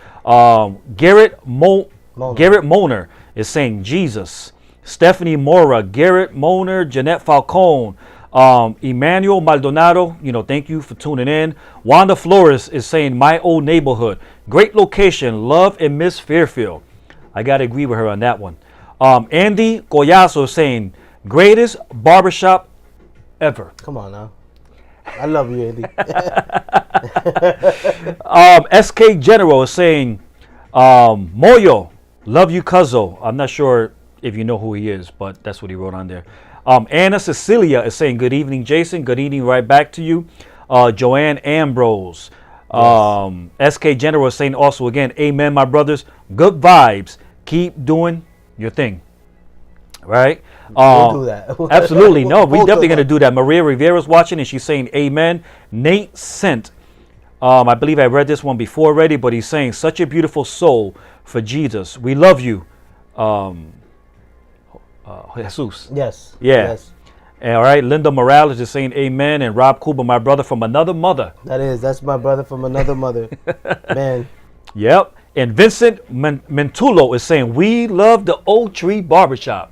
Garrett Moner is saying, Jesus. Stephanie Mora, Garrett Moner, Jeanette Falcone, Emmanuel Maldonado, thank you for tuning in. Wanda Flores is saying, my old neighborhood. Great location, love and miss Fairfield. I got to agree with her on that one. Andy Collazo is saying, greatest barbershop ever. Come on now. I love you, Andy. SK General is saying, Moyo, love you, Cuzzo. I'm not sure if you know who he is, but that's what he wrote on there. Anna Cecilia is saying, good evening, Jason. Good evening right back to you. Joanne Ambrose. Yes. SK General is saying also again, amen, my brothers. Good vibes. Keep doing your thing. Right? We'll do that. Absolutely. No, we're definitely going to do that. Maria Rivera's watching and she's saying amen. Nate Sent. I believe I read this one before already, but he's saying such a beautiful soul for Jesus. We love you. Jesus. Yes. Yeah. Yes. All right. Linda Morales is saying amen. And Rob Kuba, my brother from another mother. That's my brother from another mother. Man. Yep. And Vincent Mentulo is saying, we love the Oak Tree Barbershop.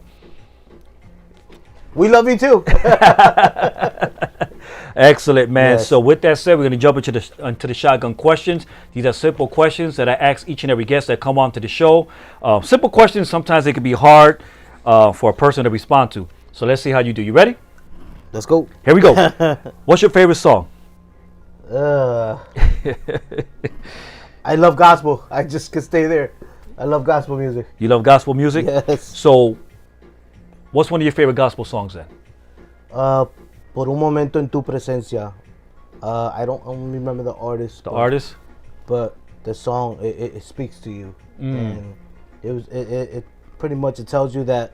We love you too. Excellent, man. Yes. So with that said, we're going to jump into the shotgun questions. These are simple questions that I ask each and every guest that come on to the show. Simple questions, sometimes they can be hard for a person to respond to. So let's see how you do. You ready? Let's go. Here we go. What's your favorite song? I love gospel. I just could stay there. I love gospel music. You love gospel music? Yes. So, what's one of your favorite gospel songs then? Por un momento en tu presencia. I don't remember the artist. The artist? But the song, it speaks to you. And it pretty much, it tells you that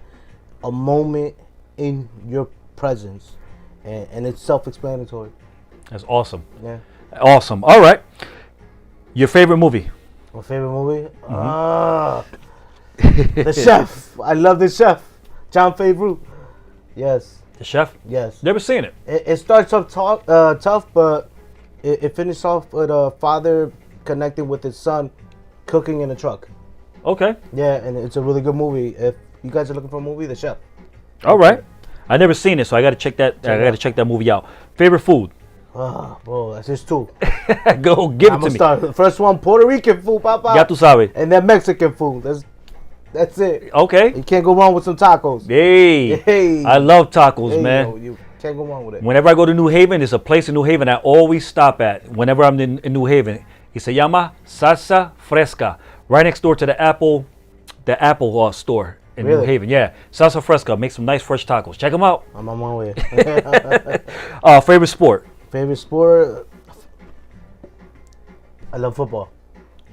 a moment in your presence. And it's self-explanatory. That's awesome. Yeah. Awesome. All right. Your favorite movie? My favorite movie? The Chef. I love The Chef. John Favreau. Yes. The Chef? Yes. Never seen it. It starts off tough, but it finishes off with a father connecting with his son cooking in a truck. Okay. Yeah, and it's a really good movie. If you guys are looking for a movie, The Chef. All right. I never seen it, so I got to check that. I got to check that movie out. Favorite food? Bro, that's just two. Go give I'm it to gonna me. start. The first one, Puerto Rican food, papa. Ya tú sabes. And then Mexican food. That's it. Okay. You can't go wrong with some tacos. Hey. Hey. I love tacos, Hey, man. yo, you can't go wrong with it. Whenever I go to New Haven, there's a place in New Haven I always stop at whenever I'm in New Haven. It se llama Salsa Fresca, right next door to the Apple store in New Really? Haven. Yeah, Salsa Fresca makes some nice fresh tacos. Check them out. I'm on my way. Favorite sport? Favorite sport? I love football.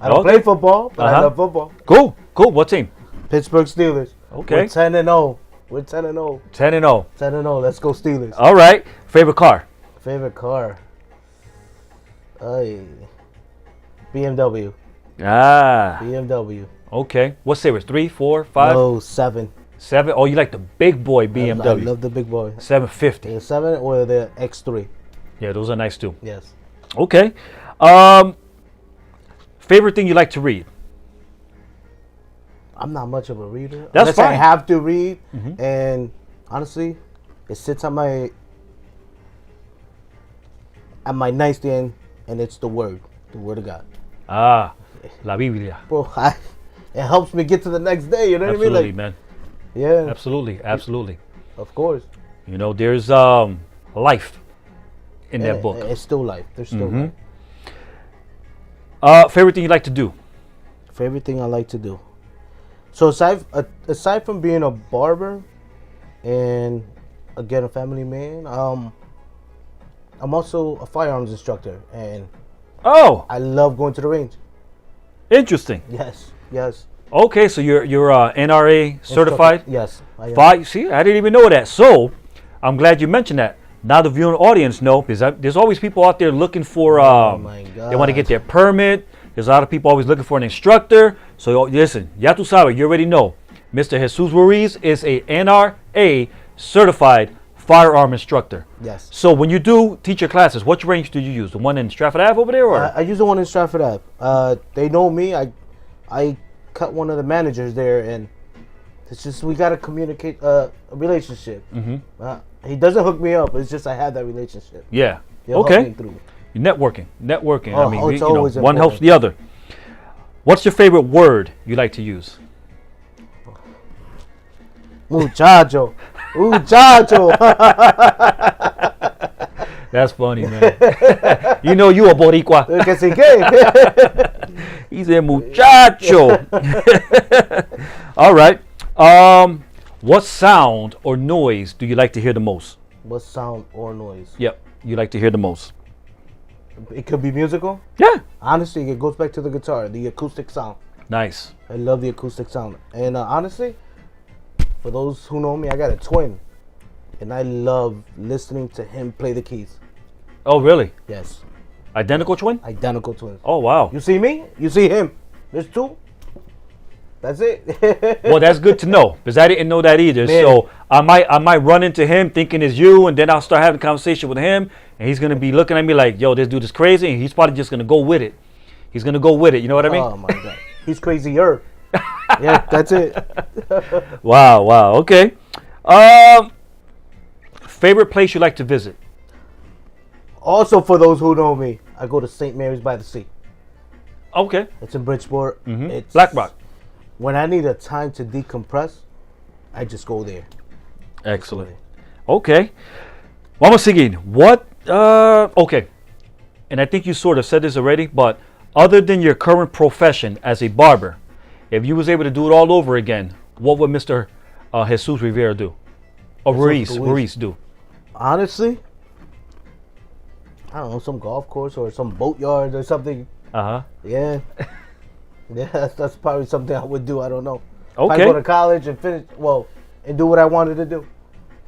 I don't Okay. play football, but I Uh-huh. love football. Cool. What team? Pittsburgh Steelers. Okay. We're 10-0. We're 10-0. 10-0. 10-0. Let's go Steelers. All right. Favorite car? Favorite car? BMW. BMW. Okay. What series? 3, 4, 5, No, 7. 7? Oh, you like the big boy I BMW. love the big boy. 750. The 7 or the X3. Yeah, those are nice too. Yes. Okay. Favorite thing you like to read? I'm not much of a reader. That's Unless I fine. have to read, and honestly, it sits on my nightstand, and it's the Word of God. La Biblia. Bro, it helps me get to the next day. You know Absolutely, what I mean? man. Yeah, Absolutely. of course. You know, there's life in that book. It's still life. There's still life. Favorite thing you like to do? Favorite thing I like to do. So aside from being a barber and again a family man, I'm also a firearms instructor, and Oh, I love going to the range. interesting. Yes. Okay, so you're NRA certified. Yes. I am. See, I didn't even know that. So, I'm glad you mentioned that. Now the viewing audience know, because there's always people out there looking for. my They want to get God. their permit. There's a lot of people always looking for an instructor. So listen, ya tú sabes, you already know. Mr. Jesus Ruiz is a NRA certified firearm instructor. Yes. So when you do teach your classes, what range do you use? The one in Stratford Ave over there, or? I use the one in Stratford Ave. They know me. I cut one of the managers there, and it's just we gotta communicate a relationship. He doesn't hook me up. It's just I have that relationship. Yeah. He'll help Okay. me through. You're networking. Oh, I mean, it's always one helps important. the other. What's your favorite word you like to use? Muchacho. That's funny, man. You know you a Boricua. Que sí que. He's a muchacho. All right. What sound or noise do you like to hear the most? What sound or noise? Yep, you like to hear the most. It could be musical. Yeah. Honestly, it goes back to the guitar, the acoustic sound. Nice. I love the acoustic sound. And honestly, for those who know me, I got a twin. And I love listening to him play the keys. Oh, really? Yes. Identical twin? Identical twins. Oh, wow. You see me? You see him. There's two. That's it. Well, that's good to know, because I didn't know that either. Man. So I might run into him thinking it's you, and then I'll start having a conversation with him, and he's gonna be looking at me like, "Yo, this dude is crazy," and he's probably just gonna go with it. He's gonna go with it. You know what I mean? Oh my God. He's crazier. Yeah, that's it. Wow. Okay. Favorite place you like to visit? Also, for those who know me, I go to St. Mary's by the Sea. Okay. It's in Bridgeport. It's Black Rock. When I need a time to decompress, I just go there. Excellent. Okay. Vamos a seguir. What? Okay. and I think you sort of said this already, but other than your current profession as a barber, if you was able to do it all over again, what would Mr. Jesus Rivera do? Or Ruiz do? Honestly, I don't know, some golf course or some boatyard or something. Uh-huh. Yeah. Yeah, that's probably something I would do. I don't know. Okay. If I go to college and finish, and do what I wanted to do.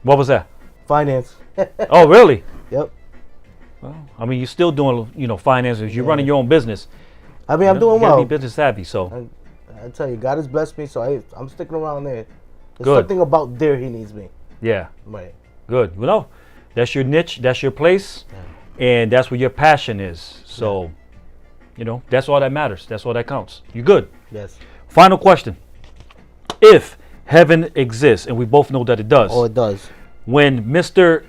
What was that? Finance. Oh, really? Yep. Well, I mean, you're still doing, finances. You're running your own business. I mean, I'm doing you gotta well. be business savvy, so. I tell you, God has blessed me, so I'm sticking around there. There's Good. something about there he needs me. Yeah. Right. Good. Well, that's your niche. That's your place. Yeah. And that's where your passion is. So, that's all that matters. That's all that counts. You're good. Yes. Final question. If heaven exists, and we both know that it does. Oh, it does. When Mr.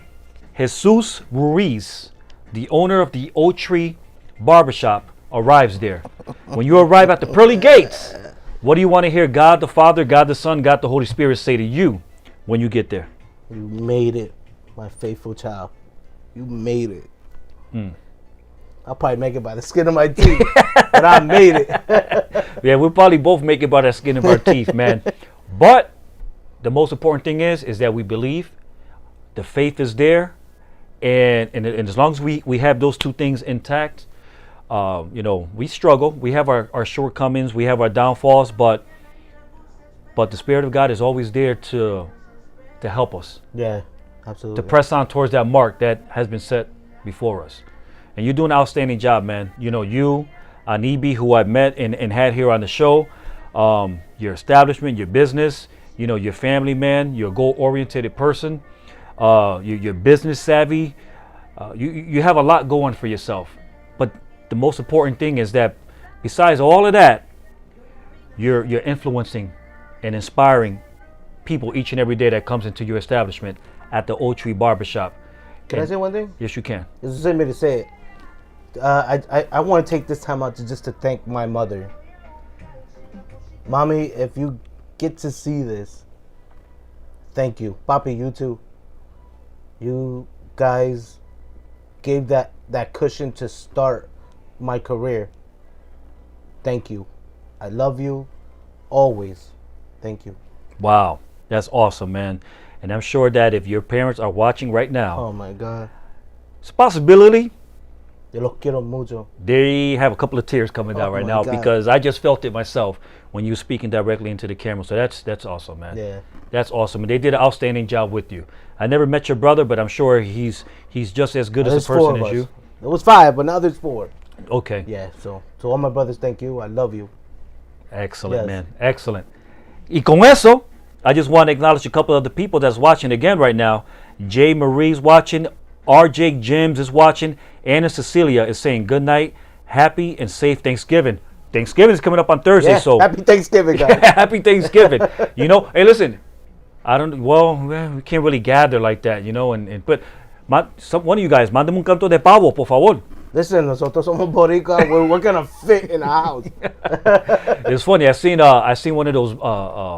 Jesus Ruiz, the owner of the Oak Tree Barbershop, arrives there, when you arrive at the pearly gates, what do you want to hear God the Father, God the Son, God the Holy Spirit say to you when you get there? You made it, my faithful child. You made it. I'll probably make it by the skin of my teeth, but I made it. Yeah, we'll probably both make it by the skin of our teeth, man. But the most important thing is that we believe, the faith is there, and as long as we have those two things intact, we struggle. We have our shortcomings, we have our downfalls, but the Spirit of God is always there to help us. Yeah, absolutely. To press on towards that mark that has been set before us. And you're doing an outstanding job, man. You, Anibi, who I've met and had here on the show, your establishment, your business, your family, man, you're a goal-oriented person, you're business savvy. You have a lot going for yourself. But the most important thing is that besides all of that, you're influencing and inspiring people each and every day that comes into your establishment at the Oak Tree Barbershop. Can I say one thing? Yes, you can. It's the same way to say it. I want to take this time out to thank my mother. Mommy, if you get to see this, thank you. Papi, you too. You guys gave that cushion to start my career. Thank you. I love you always. Thank you. Wow, that's awesome, man. And I'm sure that if your parents are watching right now, oh my God, it's a possibility. Yo los quiero mucho. They have a couple of tears coming down right now, because I just felt it myself when you were speaking directly into the camera. So that's awesome, man. Yeah, that's awesome. And they did an outstanding job with you. I never met your brother, but I'm sure he's just as good as a person as you. It was 5, but now there's 4. Okay. Yeah. So to all my brothers, thank you. I love you. Excellent, man. Excellent. Y con eso, I just want to acknowledge a couple of the people that's watching again right now. Jay Marie's watching. RJ Jims is watching. Anna Cecilia is saying good night, happy and safe Thanksgiving. Thanksgiving is coming up on Thursday, so happy Thanksgiving, guys. Happy Thanksgiving. Hey, listen, we can't really gather like that, but one of you guys, mándame un canto de pavo, por favor. Listen, nosotros somos boricua. We're gonna fit in a house. It's funny. I seen one of those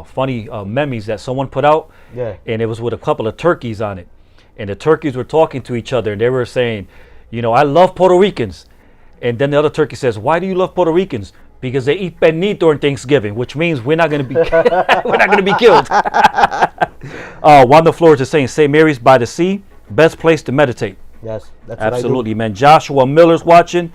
funny memes that someone put out. Yeah. And it was with a couple of turkeys on it, and the turkeys were talking to each other, and they were saying, I love Puerto Ricans, and then the other turkey says, why do you love Puerto Ricans? Because they eat pernil during Thanksgiving, which means we're not gonna be we're not gonna be killed. Wanda Flores is saying St. Mary's by the Sea, best place to meditate. Yes, that's absolutely, man. Joshua Miller's watching.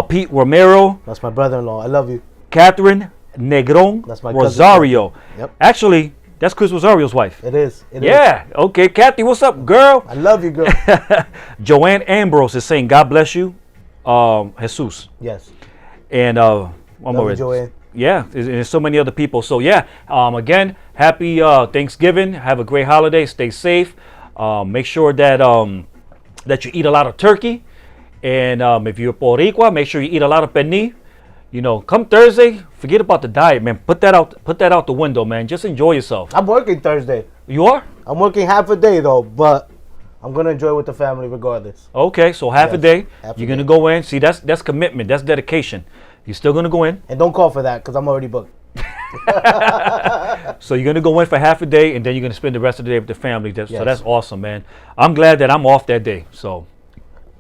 Pete Romero. That's my brother-in-law. I love you. Catherine Negron. That's my Rosario. Yep. Actually, that's Chris Rosario's wife. It is. Yeah. Okay, Kathy, what's up, girl? I love you, girl. Joanne Ambrose is saying, God bless you, Jesus. Yes. And one more. Joanne. Yeah, there's so many other people. So yeah, again, happy Thanksgiving. Have a great holiday. Stay safe. Make sure that you eat a lot of turkey, and if you're Boricua, make sure you eat a lot of pernil. Come Thursday, forget about the diet, man. Put that out the window, man. Just enjoy yourself. I'm working Thursday. You are? I'm working half a day though, but I'm gonna enjoy it with the family regardless. Okay, so half a day. You're gonna go in. See, that's commitment. That's dedication. You're still gonna go in. And don't call for that because I'm already booked. So you're gonna go in for half a day, and then you're gonna spend the rest of the day with the family. So that's awesome, man. I'm glad that I'm off that day. So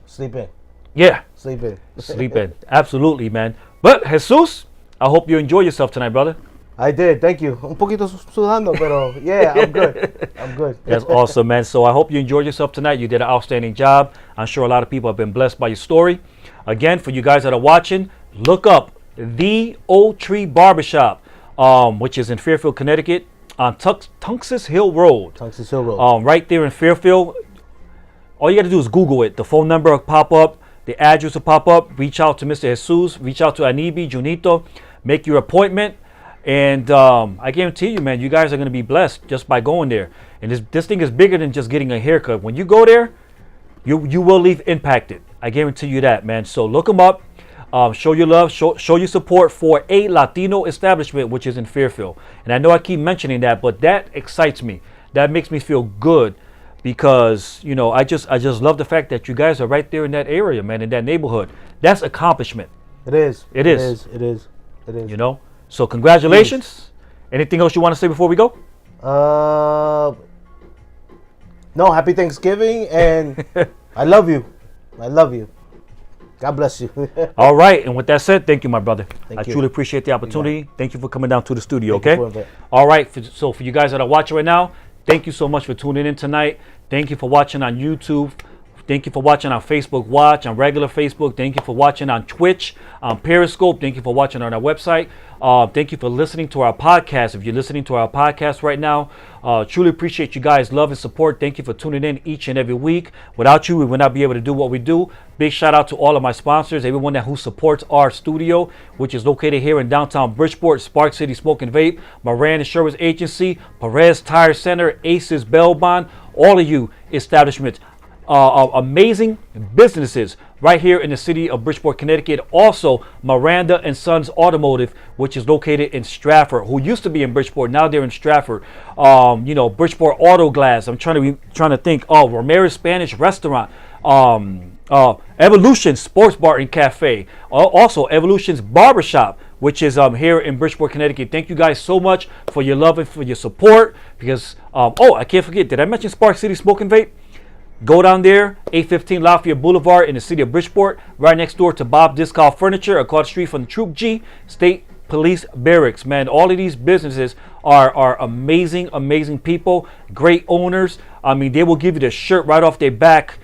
sleep in. Yeah, Sleeping. Sleeping. Absolutely, man. But Jesus, I hope you enjoy yourself tonight, brother. I did. Thank you. Un poquito sudando, pero yeah, I'm good. I'm good. That's awesome, man. So I hope you enjoyed yourself tonight. You did an outstanding job. I'm sure a lot of people have been blessed by your story. Again, for you guys that are watching, look up the Old Tree Barbershop, which is in Fairfield, Connecticut, on Tunxus Hill Road. Tunxus Hill Road. Right there in Fairfield. All you got to do is Google it. The phone number will pop up. The address will pop up. Reach out to Mr. Jesus. Reach out to Anibi, Junito. Make your appointment. And I guarantee you, man, you guys are going to be blessed just by going there. And this thing is bigger than just getting a haircut. When you go there, you will leave impacted. I guarantee you that, man. So look them up. Show your love. Show your support for a Latino establishment, which is in Fairfield. And I know I keep mentioning that, but that excites me. That makes me feel good because, you know, I just love the fact that you guys are right there in that area, man, in that neighborhood. That's accomplishment. It is. It is. It is. You know? So congratulations. Anything else you want to say before we go? No, happy Thanksgiving, and I love you. I love you. God bless you. All right, and with that said, thank you, my brother. I you. truly appreciate the opportunity. Thank you for coming down to the studio, Thank you okay? for it. All right, so for you guys that are watching right now, thank you so much for tuning in tonight. Thank you for watching on YouTube. Thank you for watching on Facebook Watch, on regular Facebook. Thank you for watching on Twitch, on Periscope. Thank you for watching on our website. Thank you for listening to our podcast. If you're listening to our podcast right now, truly appreciate you guys' love and support. Thank you for tuning in each and every week. Without you, we would not be able to do what we do. Big shout out to all of my sponsors, everyone who supports our studio, which is located here in downtown Bridgeport, Spark City Smoke and Vape, Moran Insurance Agency, Perez Tire Center, Aces Bail Bond, all of you establishments. Amazing businesses right here in the city of Bridgeport, Connecticut. Also, Miranda and Sons Automotive, which is located in Stratford, who used to be in Bridgeport. Now they're in Stratford. You know, Bridgeport Auto Glass. I'm trying to think. Oh, Ramirez Spanish Restaurant. Evolution Sports Bar and Cafe. Also, Evolution's Barbershop, which is here in Bridgeport, Connecticut. Thank you guys so much for your love and for your support. Because I can't forget. Did I mention Spark City Smoke and Vape? Go down there, 815 Lafayette Boulevard in the city of Bridgeport, right next door to Bob Discount Furniture, across the street from the Troop G State Police Barracks. Man, all of these businesses are amazing, amazing people, great owners. I mean, they will give you the shirt right off their back.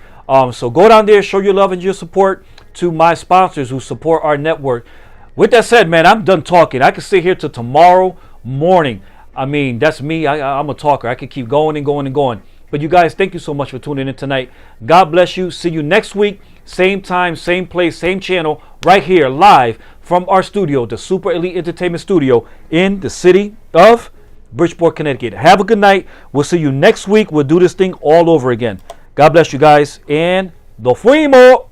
So go down there, show your love and your support to my sponsors who support our network. With that said, man, I'm done talking. I could sit here till tomorrow morning. I mean, that's me. I'm a talker. I could keep going and going and going. But you guys, thank you so much for tuning in tonight. God bless you. See you next week. Same time, same place, same channel, right here, live from our studio, the Super Elite Entertainment Studio in the city of Bridgeport, Connecticut. Have a good night. We'll see you next week. We'll do this thing all over again. God bless you guys. And nos fuimos.